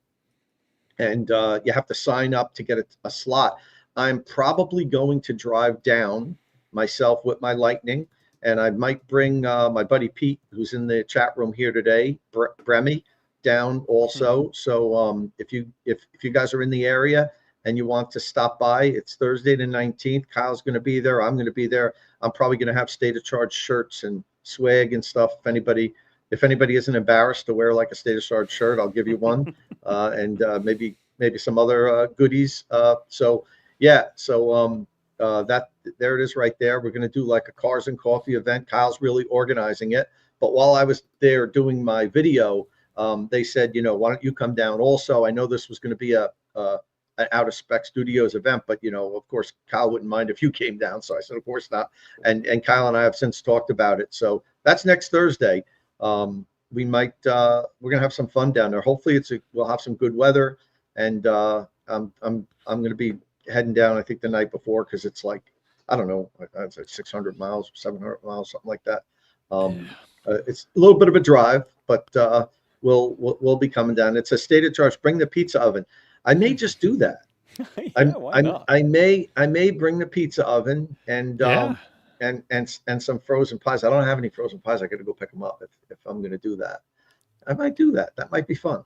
and you have to sign up to get a slot. I'm probably going to drive down myself with my Lightning, and I might bring my buddy Pete, who's in the chat room here today, Bremy, down also. So if you guys are in the area and you want to stop by, it's Thursday the 19th. Kyle's going to be there. I'm going to be there. I'm probably going to have State of Charge shirts and swag and stuff. If anybody isn't embarrassed to wear like a State of Charge shirt, I'll give you one, and maybe some other goodies. So yeah, so that there it is right there. We're going to do like a cars and coffee event. Kyle's really organizing it. But while I was there doing my video, they said, you know, why don't you come down also? I know this was going to be an out of spec studios event, but you know, of course, Kyle wouldn't mind if you came down. So I said, of course not. And Kyle and I have since talked about it. So that's next Thursday. We might we're gonna have some fun down there. Hopefully we'll have some good weather, and I'm gonna be heading down I think the night before, because it's like, I don't know, it's like 600 miles, 700 miles, something like that. It's a little bit of a drive, but we'll be coming down. It's a State of Charge. Bring the pizza oven. I may just do that. Why not? I may bring the pizza oven and some frozen pies. I don't have any frozen pies. I got to go pick them up if I'm going to do that. I might do that. That might be fun.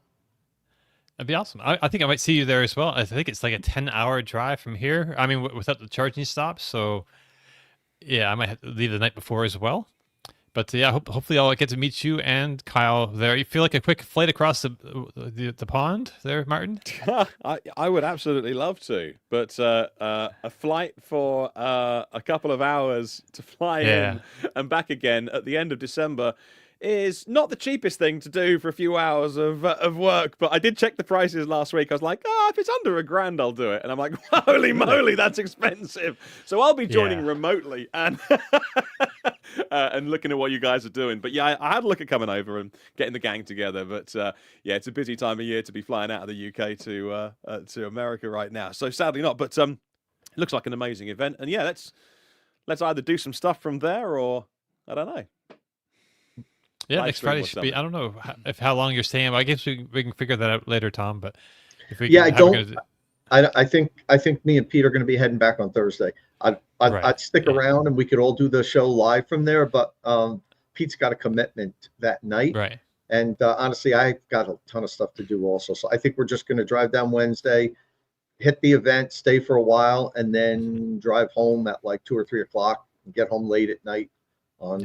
That'd be awesome. I think I might see you there as well. I think it's like a 10-hour drive from here. I mean, without the charging stops. So yeah, I might have to leave the night before as well. But yeah, hopefully I'll get to meet you and Kyle there. You feel like a quick flight across the pond there, Martin? I would absolutely love to, but a flight for a couple of hours to fly in and back again at the end of December is not the cheapest thing to do for a few hours of work. But I did check the prices last week. I was like, if it's under $1,000, I'll do it. And I'm like, holy moly, that's expensive. So I'll be joining remotely and and looking at what you guys are doing. But yeah, I had a look at coming over and getting the gang together. But yeah, it's a busy time of year to be flying out of the UK to America right now. So sadly not. But it looks like an amazing event. And yeah, let's either do some stuff from there, or I don't know. Yeah, next Friday should be. I don't know how long you're staying. I guess we can figure that out later, Tom. But if we I think me and Pete are going to be heading back on Thursday. I'd stick around and we could all do the show live from there. But Pete's got a commitment that night, right? And honestly, I've got a ton of stuff to do also. So I think we're just going to drive down Wednesday, hit the event, stay for a while, and then drive home at like 2 or 3 o'clock and get home late at night on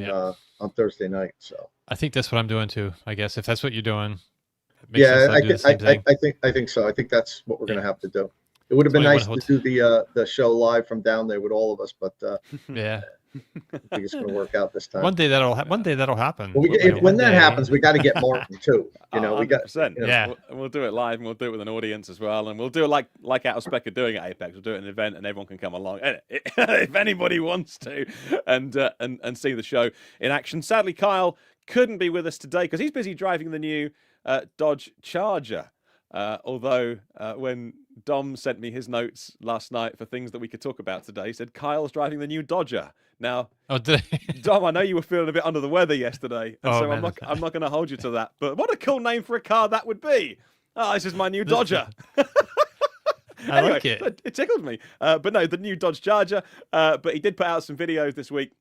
Thursday night. So I think that's what I'm doing too. I guess if that's what you're doing. Yeah, I think so. I think that's what we're going to have to do. It would have been nice to do the show live from down there with all of us, but yeah, I think it's going to work out this time. One day that'll happen. Well, when that happens, we got to get Martin too. You know, we got. We'll do it live, and we'll do it with an audience as well, and we'll do it like Out of Spec are doing at Apex. We'll do it at an event, and everyone can come along if anybody wants to, and see the show in action. Sadly, Kyle couldn't be with us today because he's busy driving the new Dodge Charger. Although when Dom sent me his notes last night for things that we could talk about today. He said Kyle's driving the new Dodger. Now, Oh, did I? Dom, I know you were feeling a bit under the weather yesterday, and Oh, so man. I'm not going to hold you to that. But what a cool name for a car that would be! Oh, this is my new Dodger. I like it. It tickled me. But no, the new Dodge Charger. But he did put out some videos this week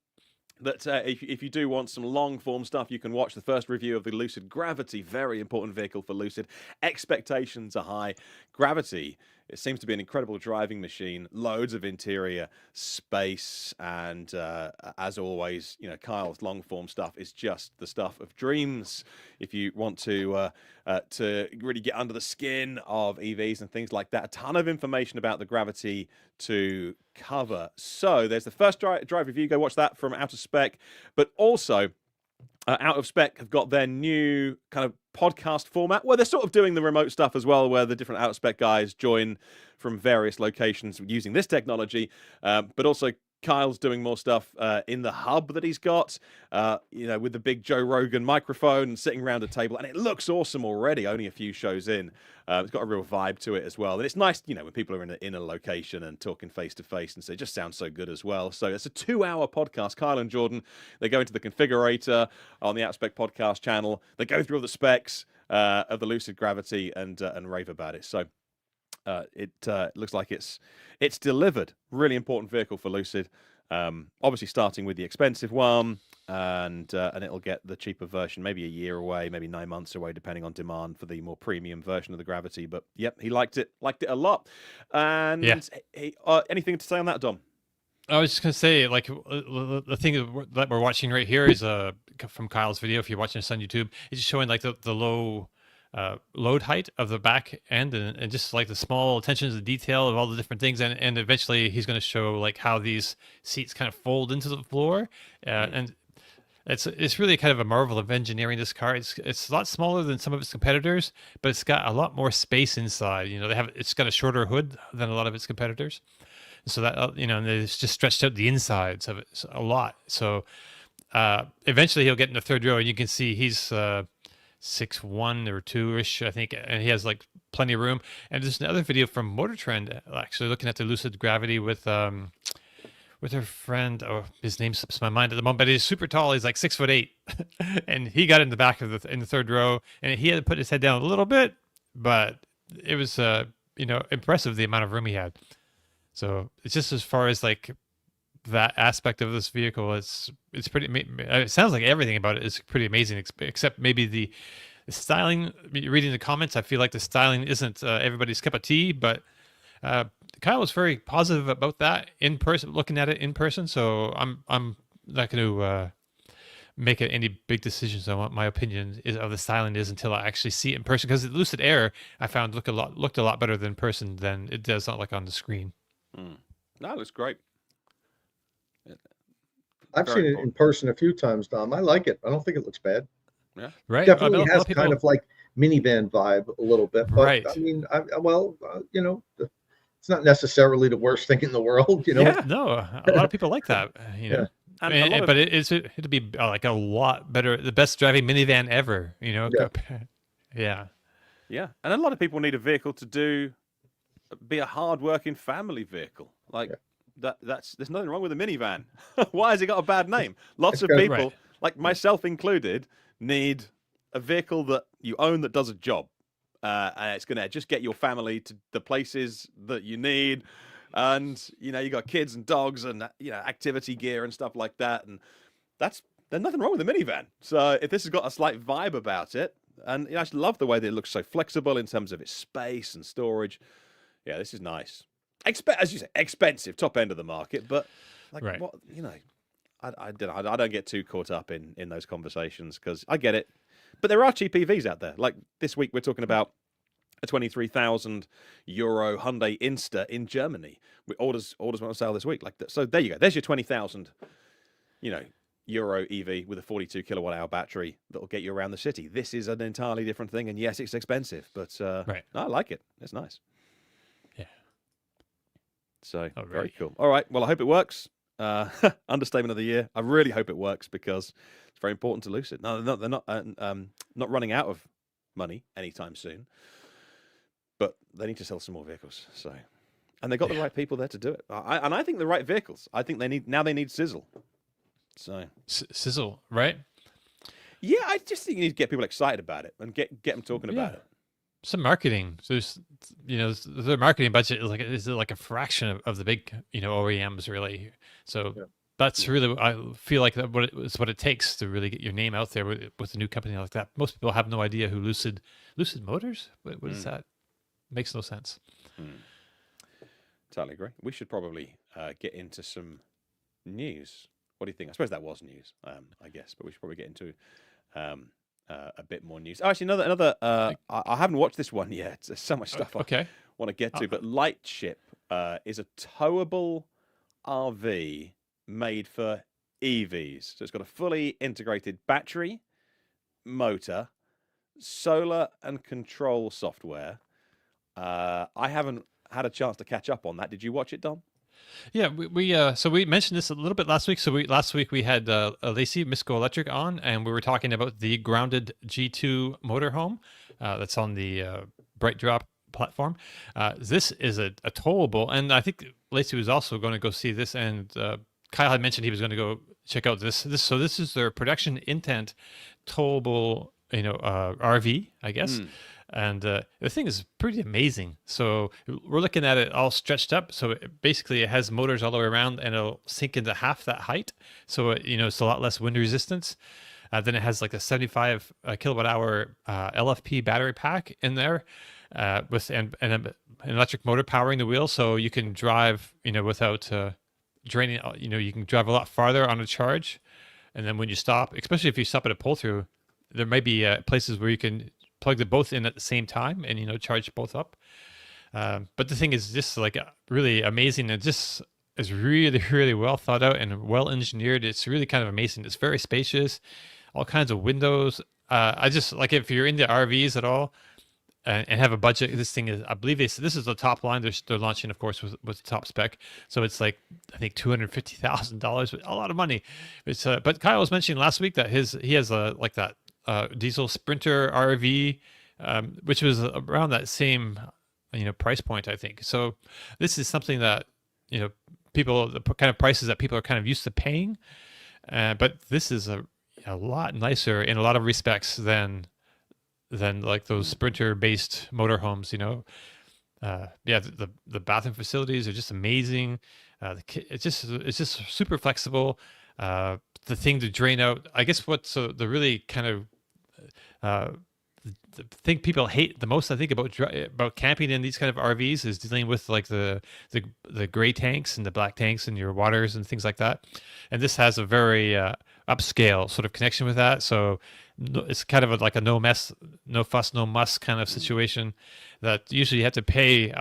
that if you do want some long form stuff, you can watch the first review of the Lucid Gravity. Very important vehicle for Lucid. Expectations are high. Gravity, it seems to be an incredible driving machine. Loads of interior space, and as always, Kyle's long form stuff is just the stuff of dreams. If you want to really get under the skin of EVs and things like that, a ton of information about the Gravity to cover. So there's the first drive review. Go watch that from Out of Spec, but also Out of Spec have got their new kind of podcast format where they're sort of doing the remote stuff as well, where the different Out of Spec guys join from various locations using this technology, but also Kyle's doing more stuff in the hub that he's got, with the big Joe Rogan microphone and sitting around a table, and it looks awesome already, only a few shows in. It's got a real vibe to it as well. And it's nice, when people are in a location and talking face to face, and so it just sounds so good as well. So it's a 2-hour podcast. Kyle and Jordan, they go into the configurator on the Outspec podcast channel. They go through all the specs of the Lucid Gravity and rave about it. So it looks like it's delivered. Really important vehicle for Lucid. Obviously starting with the expensive one, and it'll get the cheaper version maybe a year away, maybe 9 months away, depending on demand for the more premium version of the Gravity. But yep, he liked it a lot. And anything to say on that, Dom? I was just gonna say, like, the thing that we're watching right here is from Kyle's video. If you're watching this on YouTube, it's just showing like the low load height of the back end, and just like the small attention to the detail of all the different things, and eventually he's going to show like how these seats kind of fold into the floor, and it's really kind of a marvel of engineering. This car, it's a lot smaller than some of its competitors, but it's got a lot more space inside. It's got a shorter hood than a lot of its competitors, so that and it's just stretched out the insides of it a lot. So eventually he'll get in the third row, and you can see he's 6'1" or 2-ish, I think, and he has like plenty of room. And there's another video from Motor Trend, actually looking at the Lucid Gravity with her friend. Oh, his name slips my mind at the moment, but he's super tall. He's like 6'8", and he got in the back of in the third row, and he had to put his head down a little bit, but it was impressive the amount of room he had. So it's just as far as like that aspect of this vehicle, it's pretty. It sounds like everything about it is pretty amazing, except maybe the styling. Reading the comments, I feel like the styling isn't everybody's cup of tea, but Kyle was very positive about that in person, looking at it in person. So I'm not going to make any big decisions on what my opinion of the styling is until I actually see it in person, because the Lucid Air I found looked a lot better than in person than it does not like on the screen. That looks great. I've seen it in person a few times, Dom. I like it. I don't think it looks bad. Yeah, right. Definitely has kind of like minivan vibe a little bit. But, right. I mean, it's not necessarily the worst thing in the world. Yeah, no, a lot of people like that. Yeah. But it'd be like a lot better, the best driving minivan ever. Yeah. Yeah, and a lot of people need a vehicle to be a hard-working family vehicle. Like there's nothing wrong with a minivan. Why has it got a bad name? Lots of people, like myself included, need a vehicle that you own that does a job. And it's going to just get your family to the places that you need. And, you got kids and dogs and, activity gear and stuff like that. And there's nothing wrong with a minivan. So if this has got a slight vibe about it, and I just love the way that it looks so flexible in terms of its space and storage. Yeah, this is nice. As you say, expensive, top end of the market, but what, I don't get too caught up in those conversations, because I get it. But there are cheap EVs out there. Like this week, we're talking about a €23,000 Hyundai Insta in Germany. Orders went on sale this week. Like that. So there you go. There's your 20,000, Euro EV with a 42 kilowatt hour battery that'll get you around the city. This is an entirely different thing, and yes, it's expensive, but I like it. It's nice. Yeah. So very cool. All right. Well, I hope it works. Understatement of the year. I really hope it works, because it's very important to Lucid. No, they're not running out of money anytime soon. but they need to sell some more vehicles. So, and they got the right people there to do it. And I think the right vehicles. I think they need sizzle. So sizzle, right? Yeah, I just think you need to get people excited about it and get them talking about it. Some marketing. So there's, the marketing budget is like a fraction of the big, OEMs really. So that's really, I feel like it's what it takes to really get your name out there with a new company like that. Most people have no idea who Lucid Motors. What is that? Makes no sense. Totally agree. We should probably get into some news. What do you think? I suppose that was news, I guess, but we should probably get into a bit more news. Oh, actually, another. I haven't watched this one yet. There's so much stuff I want to get to. But Lightship is a towable RV made for EVs. So it's got a fully integrated battery, motor, solar, and control software. I haven't had a chance to catch up on that. Did you watch it, Dom? Yeah, so we mentioned this a little bit last week. So last week we had Lacey, Misco Electric on, and we were talking about the grounded G2 motorhome that's on the Bright Drop platform. This is a towable, and I think Lacey was also going to go see this, and Kyle had mentioned he was going to go check out this. So this is their production intent towable, RV, I guess. And the thing is pretty amazing. So we're looking at it all stretched up. So it has motors all the way around, and it'll sink into half that height. So, it's a lot less wind resistance. Then it has like a 75 kilowatt hour LFP battery pack in there with an electric motor powering the wheel. So you can drive, without draining, you can drive a lot farther on a charge. And then when you stop, especially if you stop at a pull through, there may be places where you can plug them both in at the same time and charge both up. But the thing is just like really amazing, and just is really, really well thought out and well engineered. It's really kind of amazing. It's very spacious, all kinds of windows. I just like, if you're into RVs at all and have a budget, this thing is, I believe this is the top line. They're launching, of course, with the top spec. So it's like, I think $250,000, a lot of money. It's but Kyle was mentioning last week that he has like that diesel Sprinter RV, which was around that same, price point, I think. So this is something that, the kind of prices that people are kind of used to paying. But this is a lot nicer in a lot of respects than like those Sprinter based motorhomes, the bathroom facilities are just amazing. It's just super flexible. The thing to drain out, I guess what's the really kind of the thing people hate the most, I think, about camping in these kind of RVs is dealing with like the gray tanks and the black tanks and your waters and things like that. And this has a very upscale sort of connection with that. So it's kind of like a no mess, no fuss, no muss kind of situation that usually you have to pay,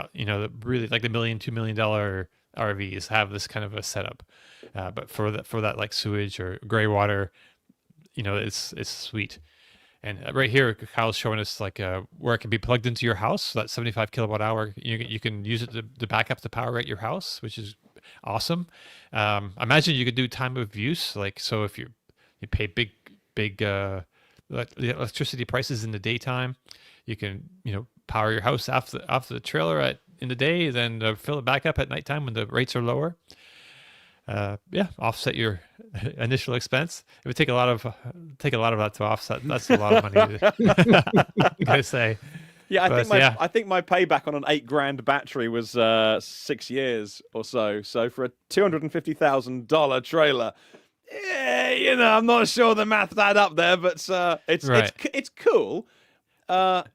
really like the $1 million, $2 million RVs have this kind of a setup. But for that like sewage or gray water, it's sweet. And right here, Kyle's showing us like where it can be plugged into your house. So that 75 kilowatt hour, you can use it to back up the power at your house, which is awesome. Imagine you could do time of use, like, so if you pay big electricity prices in the daytime, you can power your house off the trailer in the day, then fill it back up at nighttime when the rates are lower. Offset your initial expense. It would take a lot of that to offset. That's a lot of money. I'm gonna say. Yeah, I think my payback on an $8,000 battery was 6 years or so. So for a $250,000 trailer, I'm not sure the math add up there, but it's cool. Have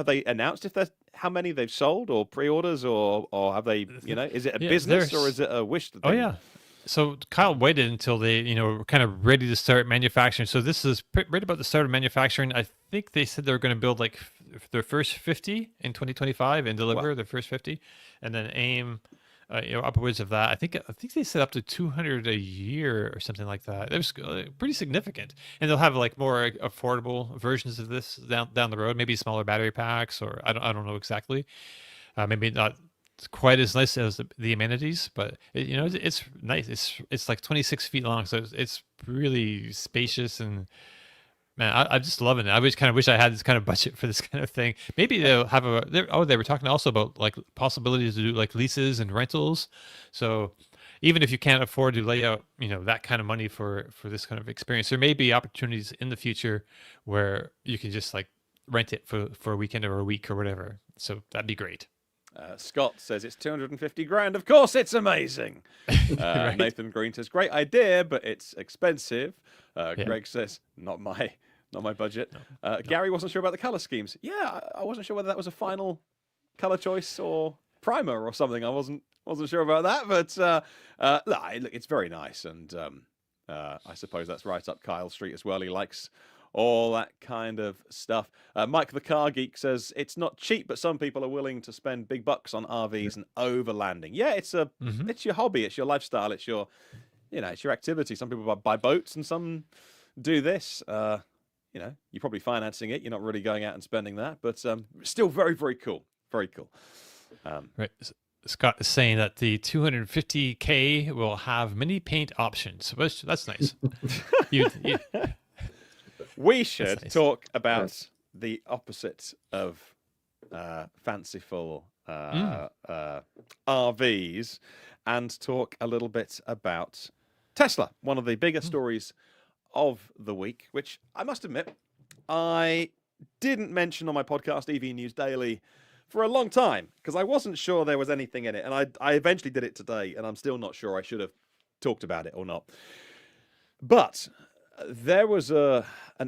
they announced how many they've sold or pre-orders or have they, is it a business or is it a wish? Oh yeah. So Kyle waited until they, were kind of ready to start manufacturing. So this is right about the start of manufacturing. I think they said they were going to build like their first 50 in 2025 and deliver their first 50, and then aim, upwards of that. I think they said up to 200 a year or something like that. It was pretty significant, and they'll have like more affordable versions of this down the road. Maybe smaller battery packs, or I don't know exactly. Maybe not quite as nice as the amenities, but it's nice. It's like 26 feet long, so it's really spacious and Man, I'm just loving it. I just kind of wish I had this kind of budget for this kind of thing. Maybe they'll have they were talking also about like possibilities to do like leases and rentals. So even if you can't afford to lay out, that kind of money for this kind of experience, there may be opportunities in the future where you can just like rent it for a weekend or a week or whatever. So that'd be great. Scott says it's 250 grand. Of course, it's amazing. Right. Nathan Green says great idea, but it's expensive. Yeah. Greg says not my budget. Gary wasn't sure about the color schemes. Yeah, I wasn't sure whether that was a final color choice or primer or something. I wasn't sure about that, but look, it's very nice, and I suppose that's right up Kyle's street as well. He likes all that kind of stuff. Mike the Car Geek says it's not cheap, but some people are willing to spend big bucks on RVs and overlanding. Yeah, it's your hobby, it's your lifestyle, it's your it's your activity. Some people buy boats, and some do this. You're probably financing it. You're not really going out and spending that, but still very, very cool. Very cool. Right. Scott is saying that the 250K will have mini paint options. That's nice. We should nice. talk about the opposite of fanciful RVs and talk a little bit about Tesla, one of the bigger stories of the week, which I must admit I didn't mention on my podcast, EV News Daily, for a long time because I wasn't sure there was anything in it. And I eventually did it today, and I'm still not sure I should have talked about it or not. But there was an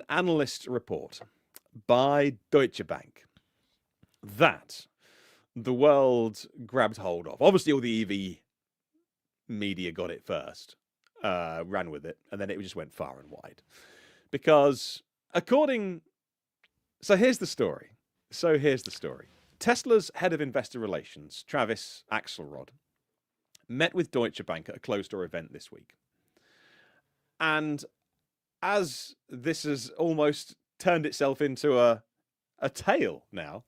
analyst report by Deutsche Bank that the world grabbed hold of. Obviously, all the EV media got it first, ran with it, and then it just went far and wide. Because So here's the story. Tesla's head of investor relations, Travis Axelrod, met with Deutsche Bank at a closed-door event this week. And as this has almost turned itself into a tale now,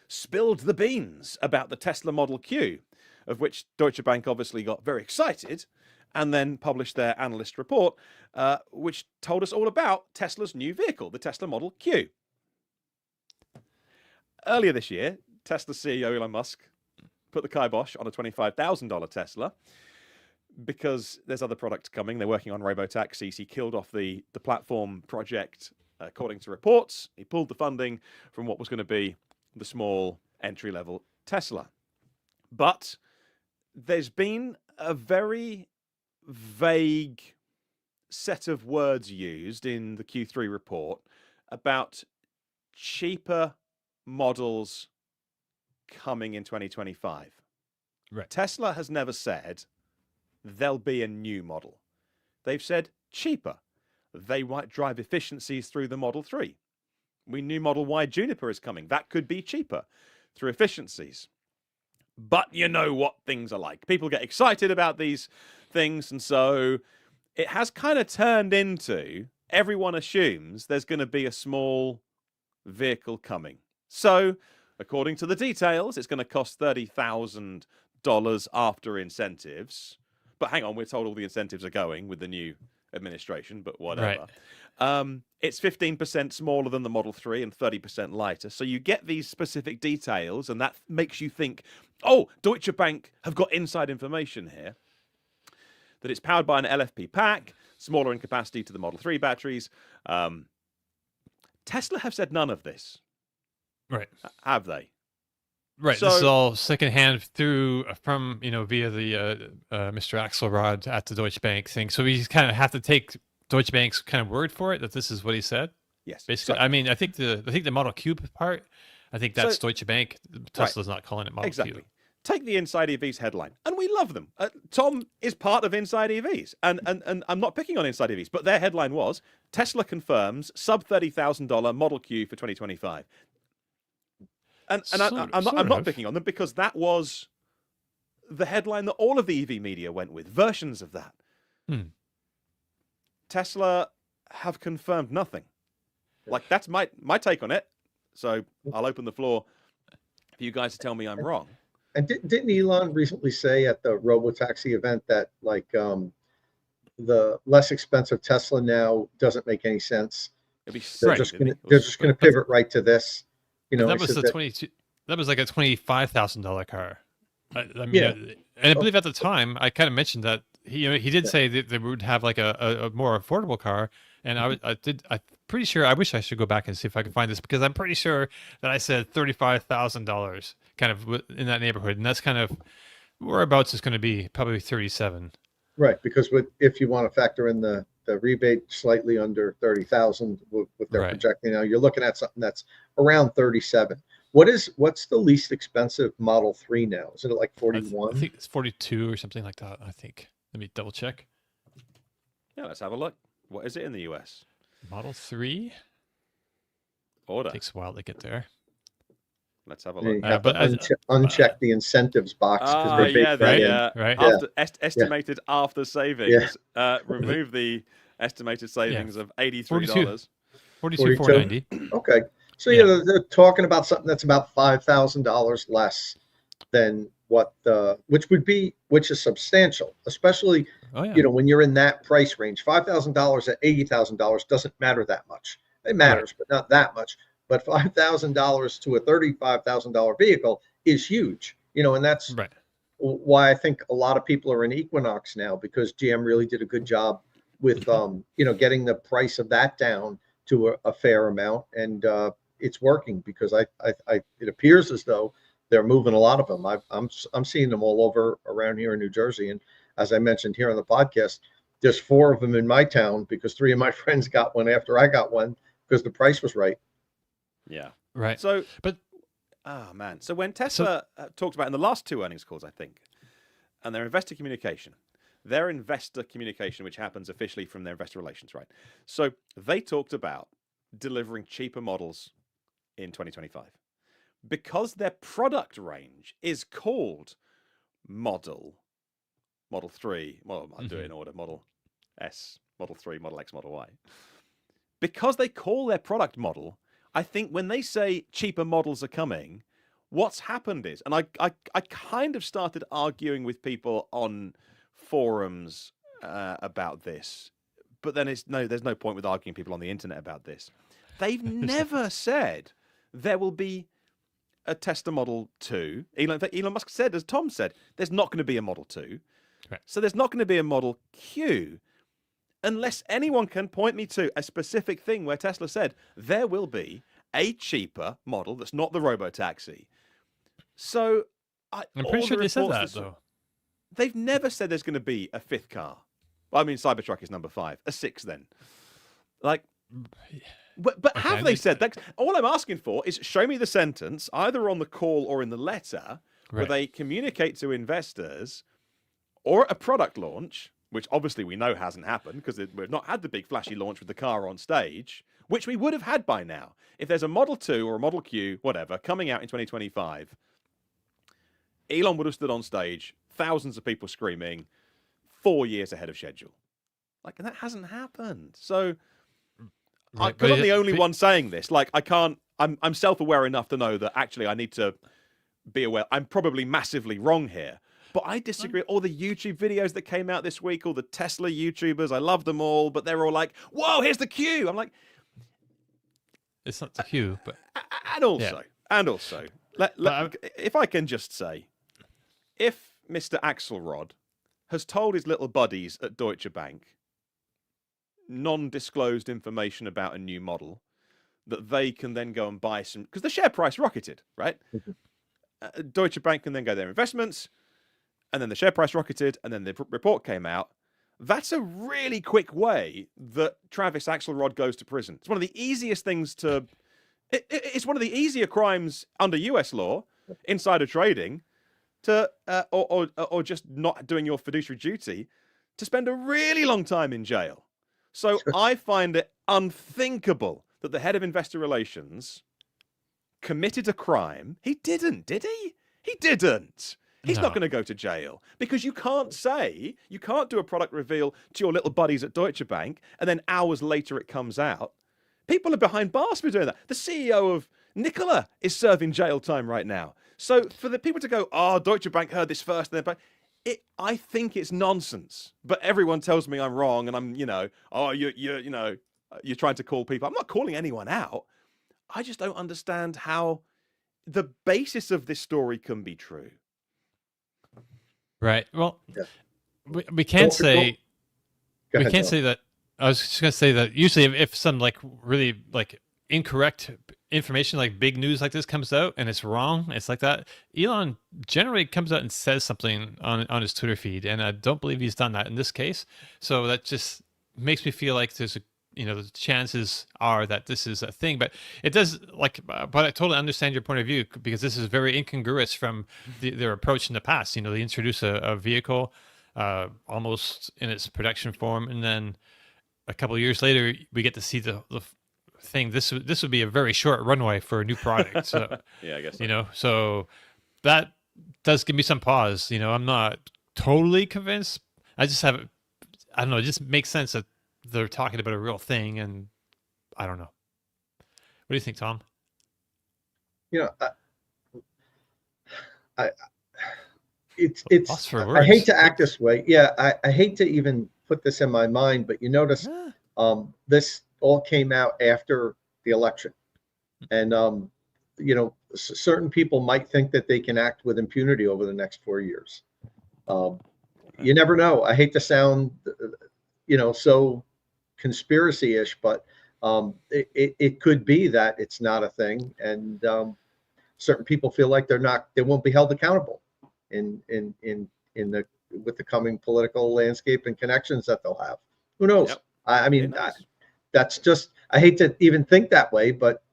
spilled the beans about the Tesla Model Q, of which Deutsche Bank obviously got very excited, and then published their analyst report, which told us all about Tesla's new vehicle, the Tesla Model Q. Earlier this year, Tesla CEO Elon Musk put the kibosh on a $25,000 Tesla because there's other products coming. They're working on robotaxis. He killed off the platform project, according to reports. He pulled the funding from what was going to be the small entry-level Tesla. But there's been a very vague set of words used in the Q3 report about cheaper models coming in 2025. Right. Tesla has never said there'll be a new model. They've said cheaper. They might drive efficiencies through the Model 3. We knew Model Y Juniper is coming. That could be cheaper through efficiencies. But you know what things are like. People get excited about these things, and so it has kind of turned into everyone assumes there's going to be a small vehicle coming. So, according to the details, it's going to cost $30,000 after incentives. But hang on, we're told all the incentives are going with the new administration, but whatever. Right. It's 15% smaller than the Model 3 and 30% lighter. So you get these specific details, and that makes you think, oh, Deutsche Bank have got inside information here. That it's powered by an LFP pack, smaller in capacity to the Model 3 batteries. Tesla have said none of this. Right. Have they? Right. So, this is all secondhand from via the Mr. Axelrod at the Deutsche Bank thing. So we kind of have to take Deutsche Bank's kind of word for it that this is what he said. Yes. Basically, So, I mean, I think the Model Q part, I think that's Deutsche Bank. Tesla's not calling it Model exactly. Q. Take the Inside EVs headline, and we love them. Tom is part of Inside EVs, and I'm not picking on Inside EVs, but their headline was Tesla confirms sub $30,000 Model Q for 2025. And I'm not picking on them because that was the headline that all of the EV media went with, versions of that. Tesla have confirmed nothing. Like, that's my take on it. So I'll open the floor for you guys to tell me I'm wrong. And didn't Elon recently say at the robotaxi event that the less expensive Tesla now doesn't make any sense It'd be They're sick, just isn't gonna it? they're just gonna pivot right to this. You know, that he was said the that- 22. That was like a $25,000 car. I mean, Yeah. and I believe at the time I kind of mentioned that he did say that they would have like a more affordable car, and I'm pretty sure. I wish I should go back and see if I can find this, because I'm pretty sure that I said $35,000, kind of in that neighborhood, and that's kind of whereabouts is going to be, probably 37. Right, because if you want to factor in the rebate slightly under 30,000 with their Right. projecting now, you're looking at something that's around 37. What's the least expensive Model 3 now? Is it like I 41? think it's 42 or something like that. I think. Let me double check. Yeah, let's have a look. What is it in the US? Model 3 Order. takes a while to get there. Let's have a You look. have but to as- uncheck the incentives box because Ah, they bake yeah, that the in. Right. after, estimated after savings. Yeah. Remove the estimated savings of $83. 42, 490. Okay, so Yeah. they're talking about something that's about $5,000 less than what which is substantial, especially Oh yeah. when you're in that price range. $5,000 at $80,000 doesn't matter that much. It matters, but not that much. But $5,000 to a $35,000 vehicle is huge, and that's Right. why I think a lot of people are in Equinox now, because GM really did a good job with getting the price of that down to a fair amount, and it's working, because it appears as though they're moving a lot of them. I'm seeing them all over around here in New Jersey, and as I mentioned here on the podcast, there's 4 of them in my town, because 3 of my friends got one after I got one because the price was right. Yeah. Right. So, But man. So when Tesla talked about in the last 2 earnings calls, I think, and their investor communication, which happens officially from their investor relations, right? So they talked about delivering cheaper models in 2025 because their product range is called Model 3. Well, I'll do it in order: Model S, Model 3, Model X, Model Y. Because they call their product model, I think when they say cheaper models are coming, what's happened is, and I kind of started arguing with people on forums about this, but then there's no point with arguing people on the internet about this. They've never said there will be a Tesla Model 2. Elon Musk said, as Tom said, there's not going to be a Model 2. Right. So there's not going to be a Model Q, unless anyone can point me to a specific thing where Tesla said there will be a cheaper model that's not the robo-taxi. So I'm pretty sure they said that, though. They've never said there's going to be a 5th car. Well, I mean, Cybertruck is number 5. A 6th then. Like, but Okay, have they said that? All I'm asking for is show me the sentence, either on the call or in the letter, where Right. they communicate to investors, or a product launch, which obviously we know hasn't happened because we've not had the big flashy launch with the car on stage, which we would have had by now. If there's a Model 2 or a Model Q, whatever, coming out in 2025, Elon would have stood on stage, thousands of people screaming, 4 years ahead of schedule. Like, and that hasn't happened. So, Right, because but I'm the only but- one saying this, like, I'm self-aware enough to know that actually I need to be aware. I'm probably massively wrong here. But I disagree. All the YouTube videos that came out this week, all the Tesla YouTubers, I love them all, but they're all like, whoa, here's the Q. I'm like, It's not the Q, but and also, if I can just say, if Mr. Axelrod has told his little buddies at Deutsche Bank non-disclosed information about a new model that they can then go and buy some, because the share price rocketed, right? Deutsche Bank can then go their investments, and then the share price rocketed, and then the report came out. That's a really quick way that Travis Axelrod goes to prison. It's one of the easiest things to... It's one of the easier crimes under US law, insider trading, to or just not doing your fiduciary duty, to spend a really long time in jail. So I find it unthinkable that the head of investor relations committed a crime. He didn't, did he? He didn't. He's No. not going to go to jail, because you can't do a product reveal to your little buddies at Deutsche Bank and then hours later it comes out. People are behind bars for doing that. The CEO of Nikola is serving jail time right now. So for the people to go, oh, Deutsche Bank heard this first, and then I think it's nonsense. But everyone tells me I'm wrong, and I'm, you're trying to call people. I'm not calling anyone out. I just don't understand how the basis of this story can be true. Right. Well, Yeah. we can't Go say ahead, Joe. say that. I was just gonna say that usually if some like really like incorrect information, like big news like this comes out and it's wrong, it's like that. Elon generally comes out and says something on his Twitter feed, and I don't believe he's done that in this case. So that just makes me feel like there's a the chances are that this is a thing, but it does like. But I totally understand your point of view because this is very incongruous from their approach in the past. They introduce a vehicle almost in its production form, and then a couple of years later, we get to see the thing. This would be a very short runway for a new product. So, Yeah, I guess so. So that does give me some pause. I'm not totally convinced. I don't know. It just makes sense that they're talking about a real thing, and I don't know. What do you think, Tom? Lost for I words. hate to act this way. Yeah, I hate to even put this in my mind, but you notice this all came out after the election, and certain people might think that they can act with impunity over the next 4 years. You never know. I hate to sound so conspiracy-ish, but it could be that it's not a thing, and certain people feel like they won't be held accountable with the coming political landscape and connections that they'll have. Who knows? Yep. I mean, that's just, I hate to even think that way, but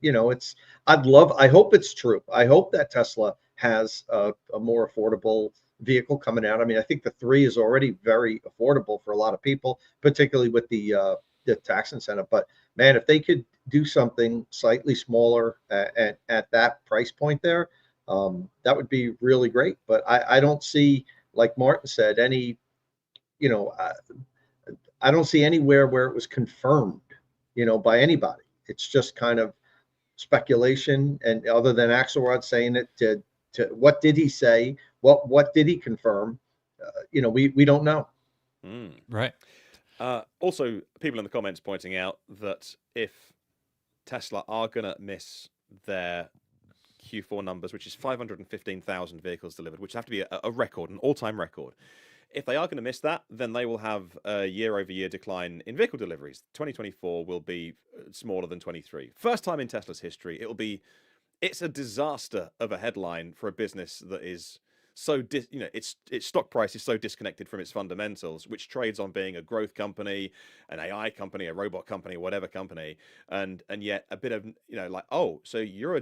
I hope it's true. I hope that Tesla has a more affordable vehicle coming out. I mean, I think the 3 is already very affordable for a lot of people, particularly with the tax incentive. But man, if they could do something slightly smaller at that price point there, that would be really great. But I don't see, like Martin said, I don't see anywhere where it was confirmed, by anybody. It's just kind of speculation, and other than Axelrod saying it to what did he say? What did he confirm? We don't know. Right. Also, people in the comments pointing out that if Tesla are going to miss their Q4 numbers, which is 515,000 vehicles delivered, which have to be a record, an all-time record. If they are going to miss that, then they will have a year-over-year decline in vehicle deliveries. 2024 will be smaller than 23. First time in Tesla's history. It's a disaster of a headline for a business that is so its stock price is so disconnected from its fundamentals, which trades on being a growth company, an AI company, a robot company, whatever company, and yet a bit of so your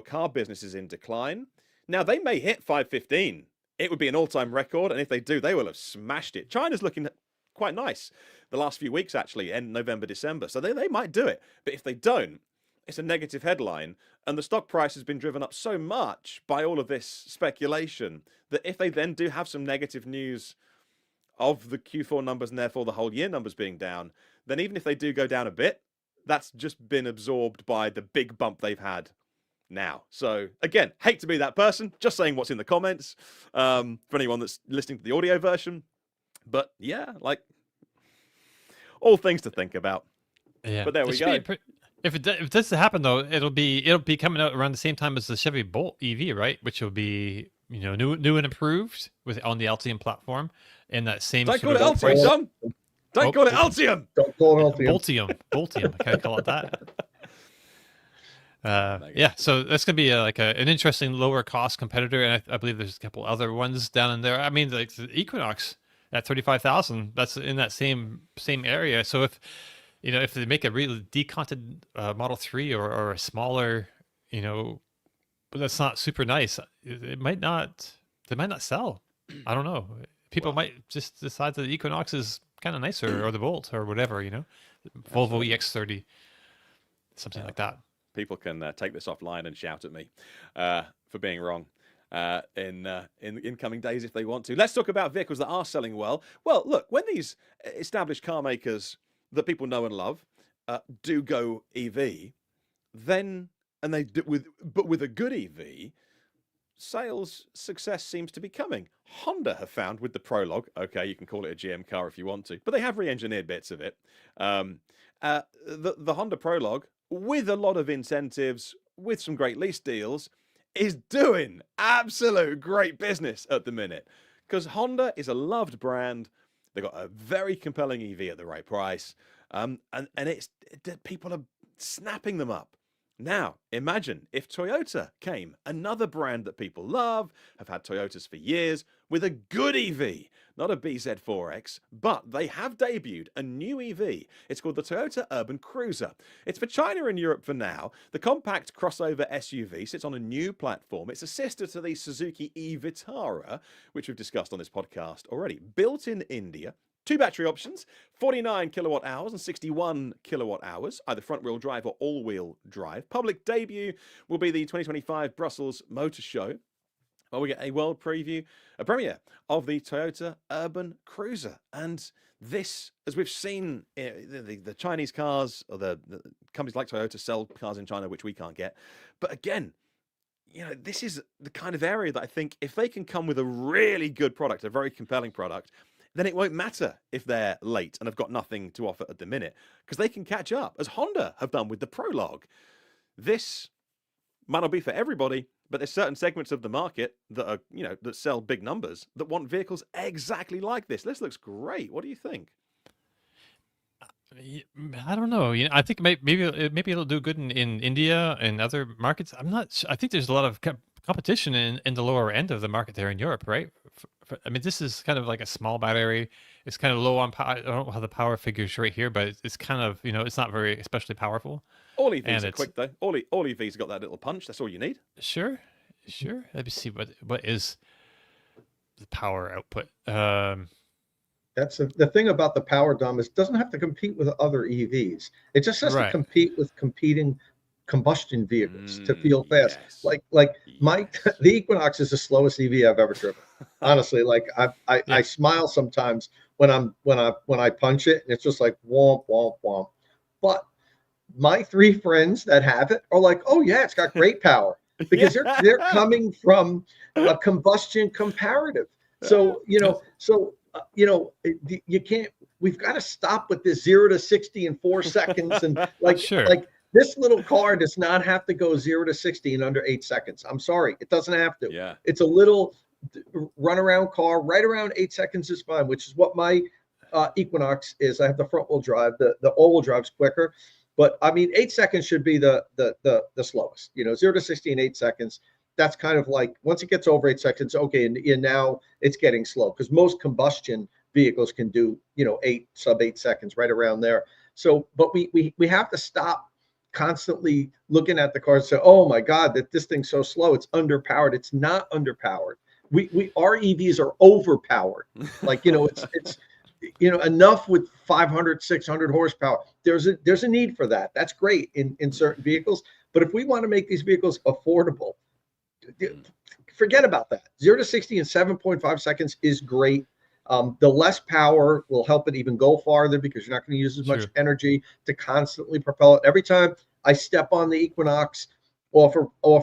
car business is in decline. Now they may hit 515. It would be an all-time record, and if they do, they will have smashed it. China's looking quite nice the last few weeks, actually, end November, December. So they might do it. But if they don't, it's a negative headline, and the stock price has been driven up so much by all of this speculation that if they then do have some negative news of the Q4 numbers and therefore the whole year numbers being down, then even if they do go down a bit, that's just been absorbed by the big bump they've had now. So again, hate to be that person, just saying what's in the comments for anyone that's listening to the audio version. But yeah, all things to think about. Yeah, but there we go. If it does happen though, it'll be coming out around the same time as the Chevy Bolt EV, right? Which will be new and improved on the Altium platform, and that same. Don't call it Altium, Tom. Don't call it Altium. Don't call it Altium. Boltium. Can I call it that? Yeah, so that's gonna be an interesting lower cost competitor, and I believe there's a couple other ones down in there. I mean, like the Equinox at 35,000, that's in that same area. So if they make a really deconted Model 3 or a smaller, but that's not super nice, they might not sell. I don't know. People might just decide that the Equinox is kind of nicer, or the Bolt, or whatever, Volvo EX30, something like that. People can take this offline and shout at me for being wrong in incoming days if they want to. Let's talk about vehicles that are selling well. Well, look, when these established car makers that people know and love do go EV, then they do with a good EV, sales success seems to be coming. Honda have found with the Prologue, okay, you can call it a GM car if you want to, but they have re-engineered bits of it. The Honda Prologue, with a lot of incentives, with some great lease deals, is doing absolute great business at the minute. Because Honda is a loved brand. They've got a very compelling EV at the right price. And people are snapping them up. Now, imagine if Toyota came, another brand that people love, have had Toyotas for years, with a good EV, not a BZ4X, but they have debuted a new EV. It's called the Toyota Urban Cruiser. It's for China and Europe for now. The compact crossover SUV sits on a new platform. It's a sister to the Suzuki e-Vitara, which we've discussed on this podcast already. Built in India. 2 battery options, 49 kilowatt hours and 61 kilowatt hours, either front-wheel drive or all-wheel drive. Public debut will be the 2025 Brussels Motor Show, where we get a world preview, a premiere of the Toyota Urban Cruiser. And this, as we've seen, the Chinese cars, or the companies like Toyota sell cars in China, which we can't get. But again, this is the kind of area that I think if they can come with a really good product, a very compelling product, then it won't matter if they're late and have got nothing to offer at the minute, because they can catch up, as Honda have done with the Prologue. This might not be for everybody, but there's certain segments of the market that are, that sell big numbers that want vehicles exactly like this. This looks great. What do you think? I don't know. I think maybe it'll do good in India and other markets. I'm not. I think there's a lot of competition in the lower end of the market there in Europe, right? I mean, this is kind of like a small battery. It's kind of low on power. I don't have the power figures right here, but it's kind of, it's not very especially powerful. All EVs are quick though. All EVs got that little punch. That's all you need. Sure. Let me see what is the power output. That's the thing about the Power Dom, is it doesn't have to compete with other EVs. It just has to compete with competing combustion vehicles to feel fast. Yes. Like the Equinox is the slowest EV I've ever driven. Honestly, like I smile sometimes when I punch it, and it's just like womp womp womp. But my 3 friends that have it are like, oh yeah, it's got great power, because they're coming from a combustion comparative. So you can't. We've got to stop with this 0 to 60 in 4 seconds, and like this little car does not have to go 0 to 60 in under 8 seconds. I'm sorry, it doesn't have to. Yeah, it's a little runaround car. Right around 8 seconds is fine, which is what my Equinox is. I have the front wheel drive. The all wheel drive's quicker, but I mean 8 seconds should be the slowest. 0 to 60 in 8 seconds. That's kind of like, once it gets over 8 seconds, okay, and now it's getting slow, because most combustion vehicles can do sub 8 seconds, right around there. So, but we have to stop constantly looking at the car and say, oh my God, that this thing's so slow, it's underpowered. It's not underpowered. Our EVs are overpowered. Like, it's enough with 500, 600 horsepower. There's a need for that. That's great in certain vehicles. But if we want to make these vehicles affordable, forget about that. 0 to 60 in 7.5 seconds is great. The less power will help it even go farther, because you're not going to use as much energy to constantly propel it. Every time I step on the Equinox off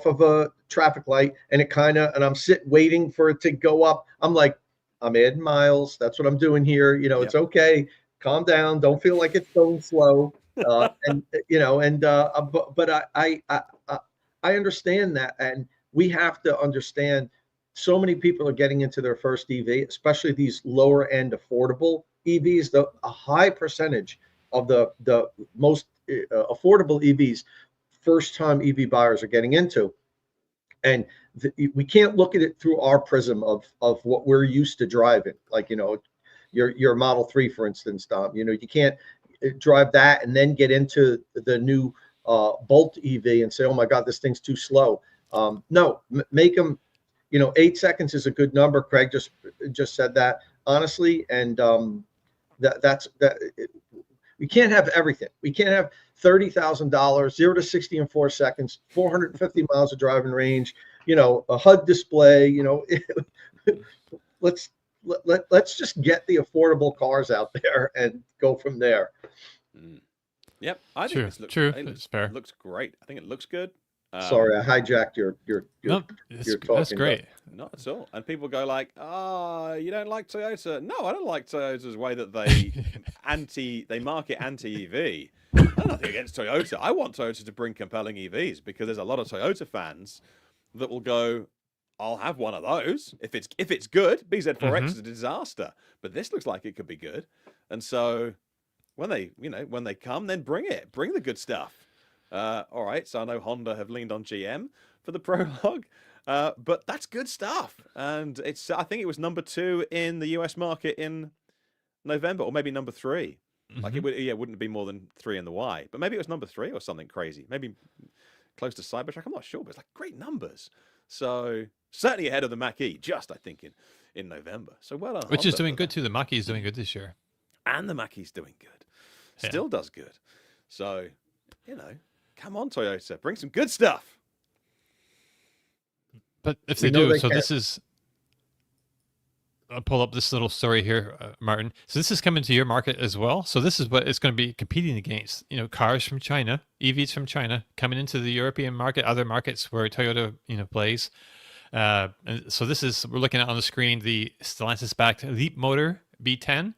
of a traffic light, and I'm sitting waiting for it to go up, I'm like, I'm adding miles. That's what I'm doing here. It's okay. Calm down. Don't feel like it's going slow. But I understand that, and we have to understand. So many people are getting into their first EV, especially these lower end affordable EVs. A high percentage of the most affordable EVs, first time EV buyers are getting into. And we can't look at it through our prism of what we're used to driving. Like, your Model 3, for instance, Dom, you can't drive that and then get into the new Bolt EV and say, oh my God, this thing's too slow. No, make them. 8 seconds is a good number. Craig just said that, honestly, and that's we can't have everything. We can't have $30,000, 0 to 60 in 4 seconds, 450 miles of driving range, a HUD display. Let's just get the affordable cars out there and go from there. Yep, I think this looks fair. It looks great. I think it looks good. Sorry, I hijacked your No, your that's talking. great. Not at all. And people go like, "Oh, you don't like Toyota?" No, I don't like Toyota's way that they market anti-EV. I'm nothing against Toyota. I want Toyota to bring compelling EVs because there's a lot of Toyota fans that will go, "I'll have one of those if it's good." BZ4X is a disaster, but this looks like it could be good. And so when they come, then bring the good stuff. All right, so I know Honda have leaned on GM for the Prologue, but that's good stuff. And I think it was number 2 in the US market in November, or maybe number 3. Like it wouldn't be more than 3 in the Y, but maybe it was number 3 or something crazy. Maybe close to Cybertruck. I'm not sure, but it's like great numbers. So certainly ahead of the Mach-E, just I think in November. So well done. Which is Honda doing for good that. too. The Mach-E is doing good this year. And the Mach-E's doing good. Yeah. Still does good. So, come on, Toyota. Bring some good stuff. But if We they know do, they so can. this is. I'll pull up this little story here, Martin. So this is coming to your market as well. So this is what it's going to be competing against. Cars from China, EVs from China, coming into the European market, other markets where Toyota, plays. And so we're looking at on the screen the Stellantis-backed Leapmotor B10.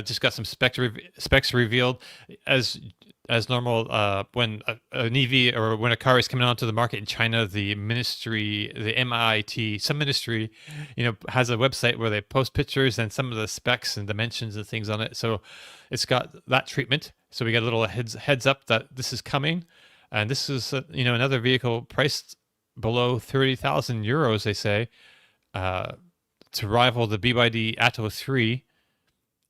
Just got some specs revealed as normal. When an EV or when a car is coming onto the market in China, the ministry, the MIT, some ministry, has a website where they post pictures and some of the specs and dimensions and things on it. So it's got that treatment. So we got a little heads up that this is coming, and this is another vehicle priced below 30,000 euros. They say to rival the BYD Atto 3.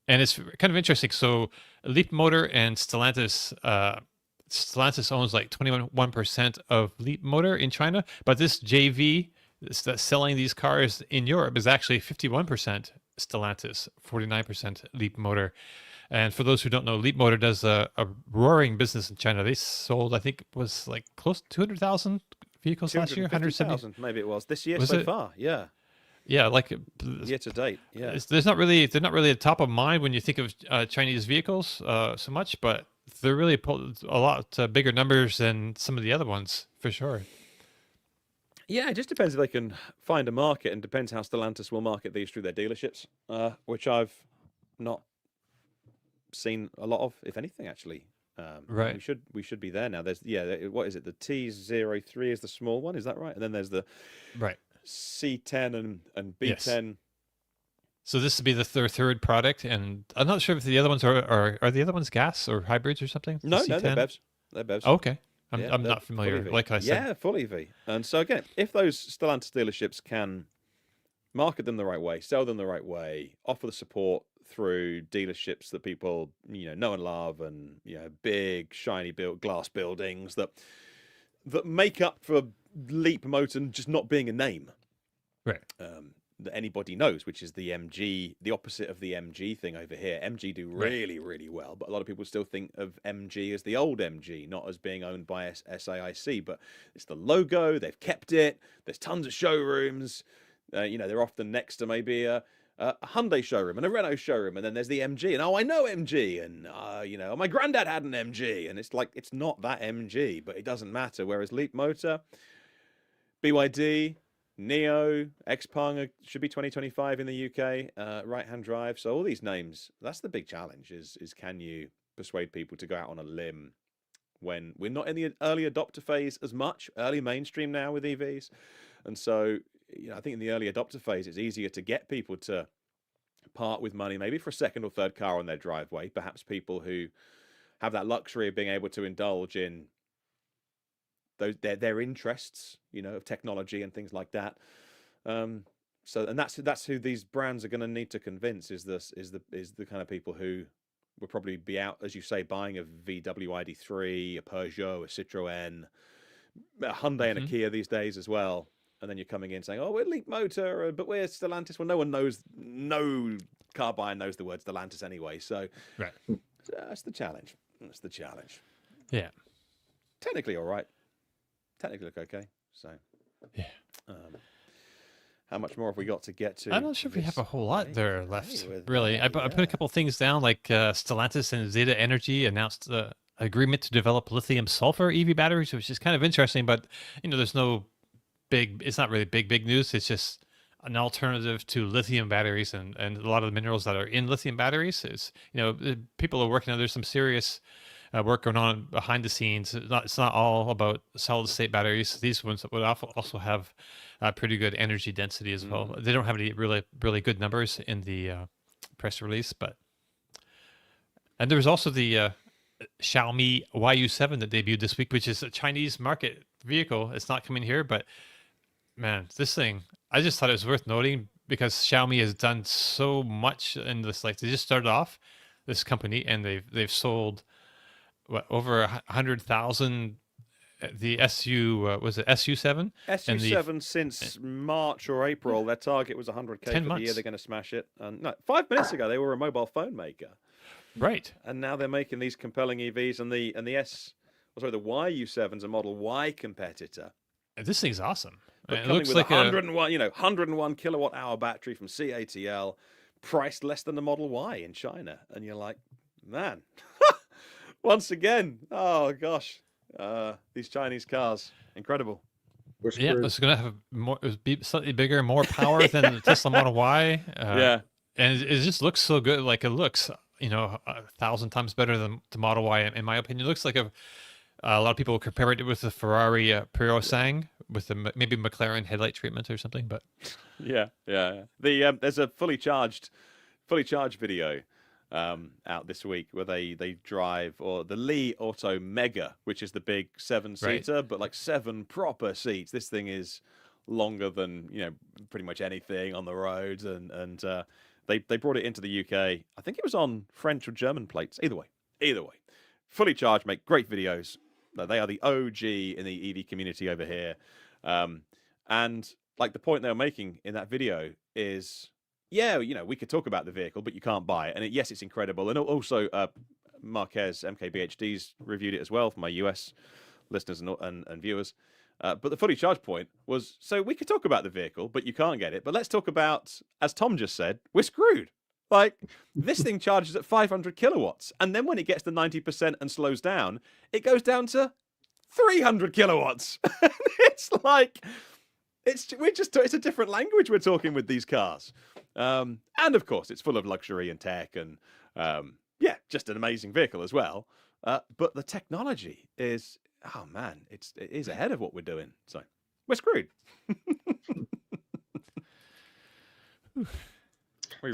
And it's kind of interesting. So Leapmotor and Stellantis, Stellantis owns like 21% of Leapmotor in China, but this JV that's selling these cars in Europe is actually 51% Stellantis, 49% Leapmotor. And for those who don't know, Leapmotor does a roaring business in China. They sold, I think, was like close to 200,000 vehicles last year, 170,000 maybe it was this year Was so it? far. Yeah, Yeah, like year to date. Yeah, they're not really at top of mind when you think of Chinese vehicles so much, but they're really a lot bigger numbers than some of the other ones for sure. yeah. It just depends if they can find a market, and depends how Stellantis will market these through their dealerships, which I've not seen a lot of, if anything, actually. Right. We should be there now. There's what is it? The T03 is the small one, is that right? And then there's the Right. C10 and Yes. B10. So this would be the third product, and I'm not sure if the other ones are the other ones gas or hybrids or something. The No, they're C10? BEVs. They're BEVs. Oh, okay. Yeah, I'm they're not familiar. full EV. Like I said, Yeah, full EV. And so again, if those Stellantis dealerships can market them the right way, sell them the right way, offer the support through dealerships that people know and love, and big shiny glass buildings that make up for Leapmotor just not being a name. right? That anybody knows, which is the MG, the opposite of the MG thing over here. MG do really, really well, but a lot of people still think of MG as the old MG, not as being owned by SAIC. But it's the logo; they've kept it. There's tons of showrooms. They're often next to maybe a Hyundai showroom and a Renault showroom, and then there's the MG. And I know MG, and my granddad had an MG, and it's like it's not that MG, but it doesn't matter. Whereas Leapmotor, BYD, Neo, Xpeng should be 2025 in the UK, right-hand drive. So all these names, that's the big challenge is can you persuade people to go out on a limb when we're not in the early adopter phase as much, early mainstream now with EVs. And so, I think in the early adopter phase, it's easier to get people to part with money, maybe for a second or third car on their driveway, perhaps people who have that luxury of being able to indulge in their interests, of technology and things like that. And that's who these brands are going to need to convince is the kind of people who will probably be out, as you say, buying a VW ID3, a Peugeot, a Citroën, a Hyundai and a Kia these days as well. And then you're coming in saying, "Oh, we're Leapmotor, but we're Stellantis." Well, no car buyer knows the word Stellantis anyway. So Right. that's the challenge. That's the challenge. Yeah. Technically, all right. Technically, look okay. So, Yeah. How much more have we got to get to? I'm not sure if we have a whole lot there Okay left, with really. that, I put a couple things down, like Stellantis and Zeta Energy announced agreement to develop lithium sulfur EV batteries, which is kind of interesting. But there's no it's not really big news. It's just an alternative to lithium batteries, and a lot of the minerals that are in lithium batteries is people are working on. There's some serious work going on behind the scenes. It's not all about solid state batteries. These ones would also have pretty good energy density as well. They don't have any really good numbers in the press release, and there was also the Xiaomi YU7 that debuted this week, which is a Chinese market vehicle. It's not coming here, but man, this thing, I just thought it was worth noting because Xiaomi has done so much in this. Like, they just started off, this company, and they've sold over 100,000. The was it SU7? SU7 since March or April. Their target was 100K for the year. They're going to smash it. And no, 5 minutes ago they were a mobile phone maker, right? And now they're making these compelling EVs. And the YU7's a Model Y competitor. This thing's awesome. But it coming looks with like 101 kilowatt hour battery from CATL, priced less than the Model Y in China. And you're like, man, once again, oh gosh, these Chinese cars, incredible. Yeah, it's going to have slightly bigger, more power than the Tesla Model Y. Yeah. And it just looks so good. Like, it looks, 1,000 times better than the Model Y, in my opinion. It looks like a lot of people compare it with the Ferrari Purosangue with the maybe McLaren headlight treatment or something. But yeah. There's a fully charged video out this week where they drive, or the Li Auto Mega, which is the big 7-seater, right, but like 7 proper seats. This thing is longer than pretty much anything on the roads, and they brought it into the UK. I think it was on French or German plates. Either way, fully charged, make great videos. They are the OG in the EV community over here. And like the point they were making in that video is, we could talk about the vehicle, but you can't buy it. And yes, it's incredible. And also Marquez MKBHD's reviewed it as well for my US listeners and viewers. But the fully charged point was, so we could talk about the vehicle, but you can't get it. But let's talk about, as Tom just said, we're screwed. Like, this thing charges at 500 kilowatts. And then when it gets to 90% and slows down, it goes down to 300 kilowatts. It's like, it's a different language we're talking with these cars. And of course, it's full of luxury and tech and, just an amazing vehicle as well. But the technology is, oh man, it is ahead of what we're doing. So we're screwed.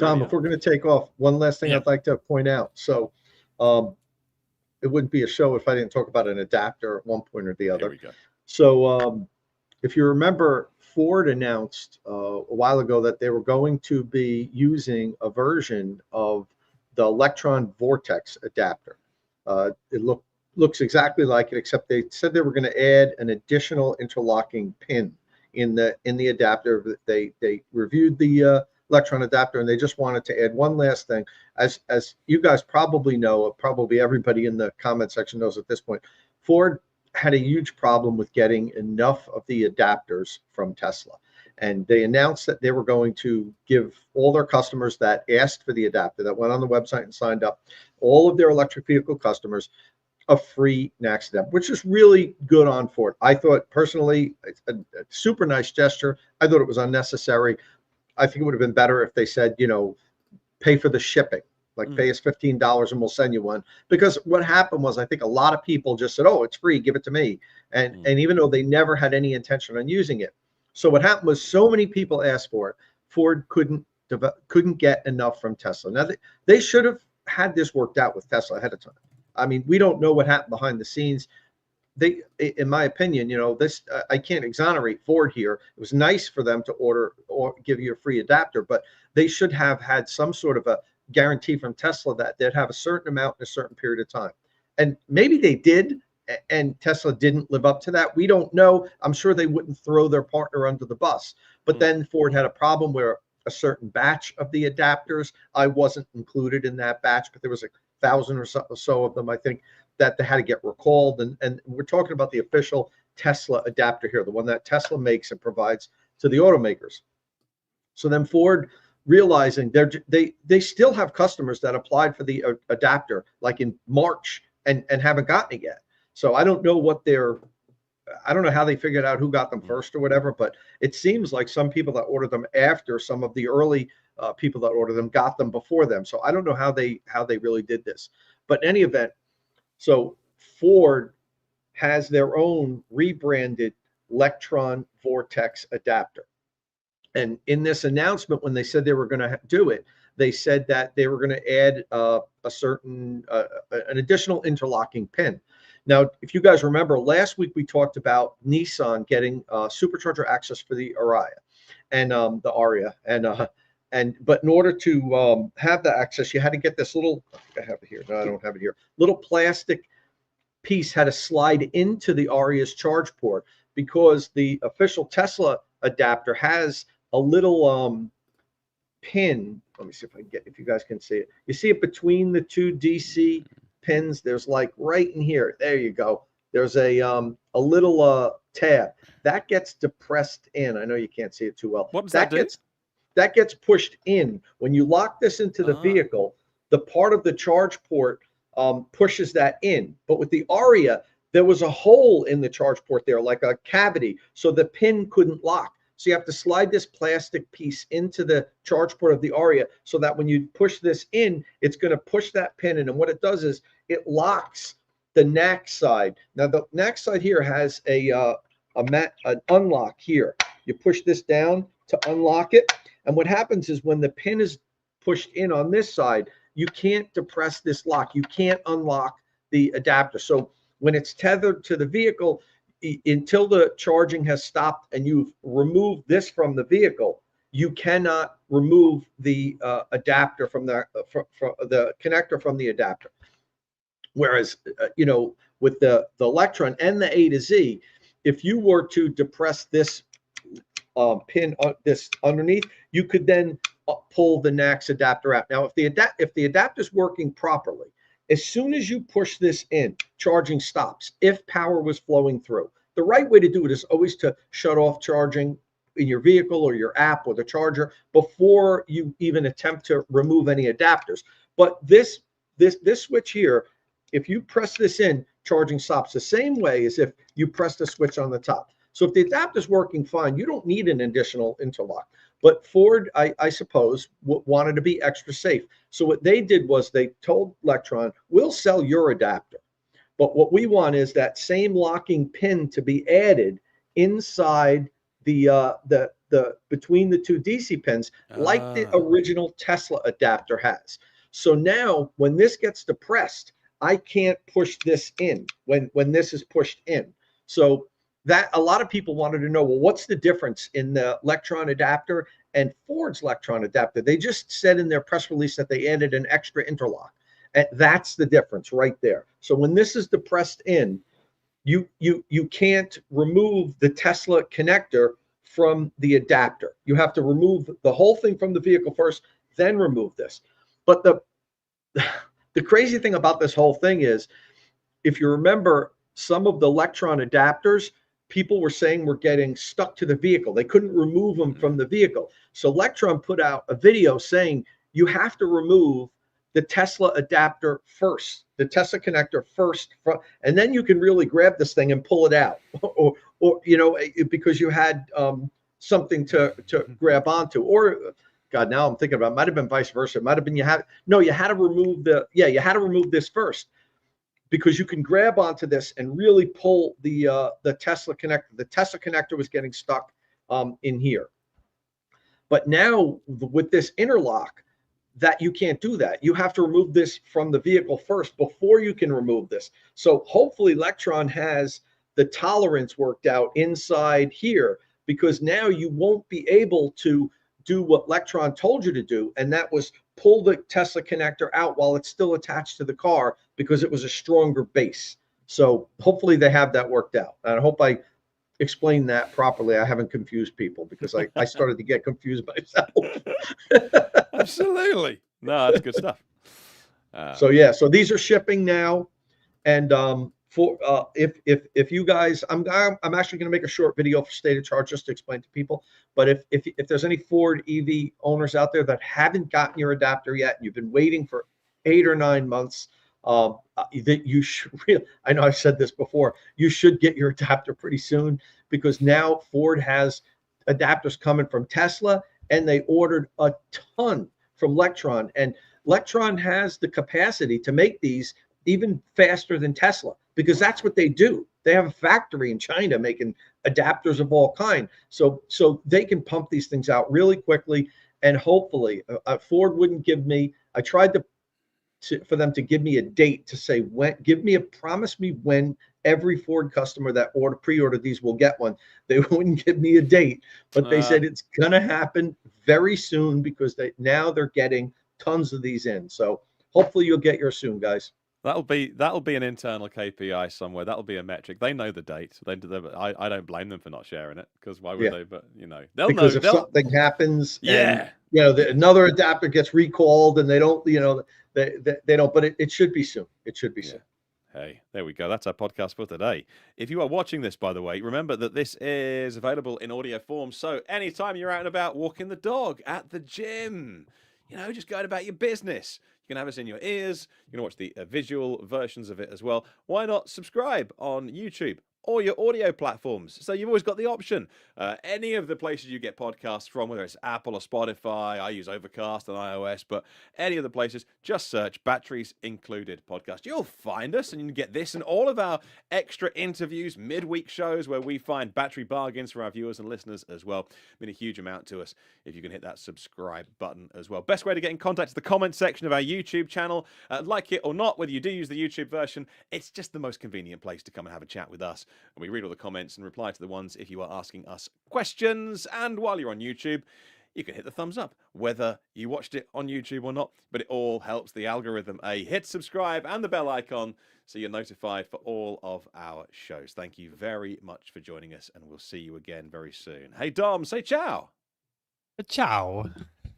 Tom, if we're going to take off, one last thing I'd like to point out. So it wouldn't be a show if I didn't talk about an adapter at one point or the other. Here we go. So if you remember, Ford announced a while ago that they were going to be using a version of the electron vortex adapter. It looks exactly like it, except they said they were going to add an additional interlocking pin in the adapter. They reviewed the electron adapter, and they just wanted to add one last thing. As you guys probably know, probably everybody in the comment section knows at this point, Ford had a huge problem with getting enough of the adapters from Tesla. And they announced that they were going to give all their customers that asked for the adapter, that went on the website and signed up, all of their electric vehicle customers, a free NACS adapter, which is really good on Ford. I thought personally, a super nice gesture. I thought it was unnecessary. I think it would have been better if they said, pay for the shipping, like pay us $15 and we'll send you one. Because what happened was, I think a lot of people just said, oh, it's free, give it to me. And even though they never had any intention on using it. So what happened was, so many people asked for it, Ford couldn't get enough from Tesla. Now, they should have had this worked out with Tesla ahead of time. I mean, we don't know what happened behind the scenes. They, in my opinion, this, I can't exonerate Ford here. It was nice for them to order or give you a free adapter, but they should have had some sort of a guarantee from Tesla that they'd have a certain amount in a certain period of time. And maybe they did, and Tesla didn't live up to that. We don't know. I'm sure they wouldn't throw their partner under the bus. But then Ford had a problem where a certain batch of the adapters, I wasn't included in that batch, but there was 1,000 or so of them, I think, that they had to get recalled. And we're talking about the official Tesla adapter here, the one that Tesla makes and provides to the automakers. So then Ford, realizing they still have customers that applied for the adapter like in March and haven't gotten it yet. So I don't know I don't know how they figured out who got them first or whatever, but it seems like some people that ordered them after some of the early people that ordered them got them before them. So I don't know how they really did this. But in any event, so Ford has their own rebranded Electron Vortex adapter. And in this announcement, when they said they were going to do it, they said that they were going to add an additional interlocking pin. Now, if you guys remember, last week we talked about Nissan getting supercharger access for the Aria and the Aria, but in order to have the access, you had to get this little. I have it here. No, I don't have it here. Little plastic piece had to slide into the Aria's charge port because the official Tesla adapter has a little pin. Let me see if you guys can see it. You see it between the two DC pins. There's like right in here. There you go. There's a little tab that gets depressed in. I know you can't see it too well. What does that do? That gets pushed in when you lock this into the vehicle. The part of the charge port pushes that in. But with the Aria, there was a hole in the charge port there, like a cavity, so the pin couldn't lock. So you have to slide this plastic piece into the charge port of the Aria so that when you push this in, it's going to push that pin in. And what it does is it locks the NACS side. Now, the NACS side here has an unlock here. You push this down to unlock it. And what happens is when the pin is pushed in on this side, you can't depress this lock. You can't unlock the adapter. So when it's tethered to the vehicle, until the charging has stopped and you've removed this from the vehicle, you cannot remove the adapter from the connector from the adapter. Whereas, with the Electron and the A to Z, if you were to depress this pin this underneath, you could then pull the NACS adapter out. Now, if the adapter is working properly, as soon as you push this in, charging stops if power was flowing through. The right way to do it is always to shut off charging in your vehicle or your app or the charger before you even attempt to remove any adapters. But this switch here, if you press this in, charging stops the same way as if you press the switch on the top. So if the adapter is working fine, you don't need an additional interlock. But Ford, I suppose, wanted to be extra safe. So what they did was they told Electron, we'll sell your adapter. But what we want is that same locking pin to be added inside the between the two DC pins, like the original Tesla adapter has. So now when this gets depressed, I can't push this in when this is pushed in. So that a lot of people wanted to know, well, what's the difference in the Electron adapter and Ford's Electron adapter? They just said in their press release that they added an extra interlock. And that's the difference right there. So when this is depressed in, you can't remove the Tesla connector from the adapter. You have to remove the whole thing from the vehicle first, then remove this. But the crazy thing about this whole thing is, if you remember, some of the Electron adapters, people were saying were getting stuck to the vehicle. They couldn't remove them from the vehicle. So Electron put out a video saying you have to remove the Tesla adapter first, the Tesla connector first, and then you can really grab this thing and pull it out, or because you had something to grab onto. Or, God, now I'm thinking about it, might have been vice versa. It might have been you had to remove this first, because you can grab onto this and really pull the Tesla connector. The Tesla connector was getting stuck in here. But now with this interlock, that you can't do that. You have to remove this from the vehicle first before you can remove this. So hopefully Electron has the tolerance worked out inside here, because now you won't be able to do what Electron told you to do, and that was pull the Tesla connector out while it's still attached to the car, because it was a stronger base. So hopefully they have that worked out. And I hope I explained that properly. I haven't confused people, because I started to get confused myself. Absolutely. No, that's good stuff. So these are shipping now. And for if you guys, I'm actually going to make a short video for State of Charge just to explain to people. But if there's any Ford EV owners out there that haven't gotten your adapter yet, and you've been waiting for 8 or 9 months, that you should really, I know I've said this before, you should get your adapter pretty soon, because now Ford has adapters coming from Tesla, and they ordered a ton from Lectron, and Lectron has the capacity to make these even faster than Tesla, because that's what they do. They have a factory in China making adapters of all kind. So they can pump these things out really quickly. And hopefully Ford wouldn't give me, I tried for them to give me a date to say when, promise me when every Ford customer that pre-ordered these will get one. They wouldn't give me a date, but they said it's going to happen very soon, because now they're getting tons of these in. So hopefully you'll get yours soon, guys. That'll be an internal KPI somewhere. That'll be a metric. They know the date. I don't blame them for not sharing it, because why would they? But they'll because know. If something happens, yeah, and another adapter gets recalled, and they don't, they don't. But it should be soon. It should be soon. Hey, there we go. That's our podcast for today. If you are watching this, by the way, remember that this is available in audio form. So anytime you're out and about walking the dog, at the gym, just going about your business, you can have us in your ears. You can watch the visual versions of it as well. Why not subscribe on YouTube or your audio platforms? So you've always got the option. Any of the places you get podcasts from, whether it's Apple or Spotify, I use Overcast on iOS, but any of the places, just search Batteries Included Podcast. You'll find us, and you can get this and all of our extra interviews, midweek shows where we find battery bargains for our viewers and listeners as well. Mean a huge amount to us if you can hit that subscribe button as well. Best way to get in contact is the comment section of our YouTube channel. Like it or not, whether you do use the YouTube version, it's just the most convenient place to come and have a chat with us. And we read all the comments and reply to the ones if you are asking us questions. And while you're on YouTube, you can hit the thumbs up, whether you watched it on YouTube or not. But it all helps the algorithm. Hit subscribe and the bell icon so you're notified for all of our shows. Thank you very much for joining us, and we'll see you again very soon. Hey, Dom, say ciao. Ciao.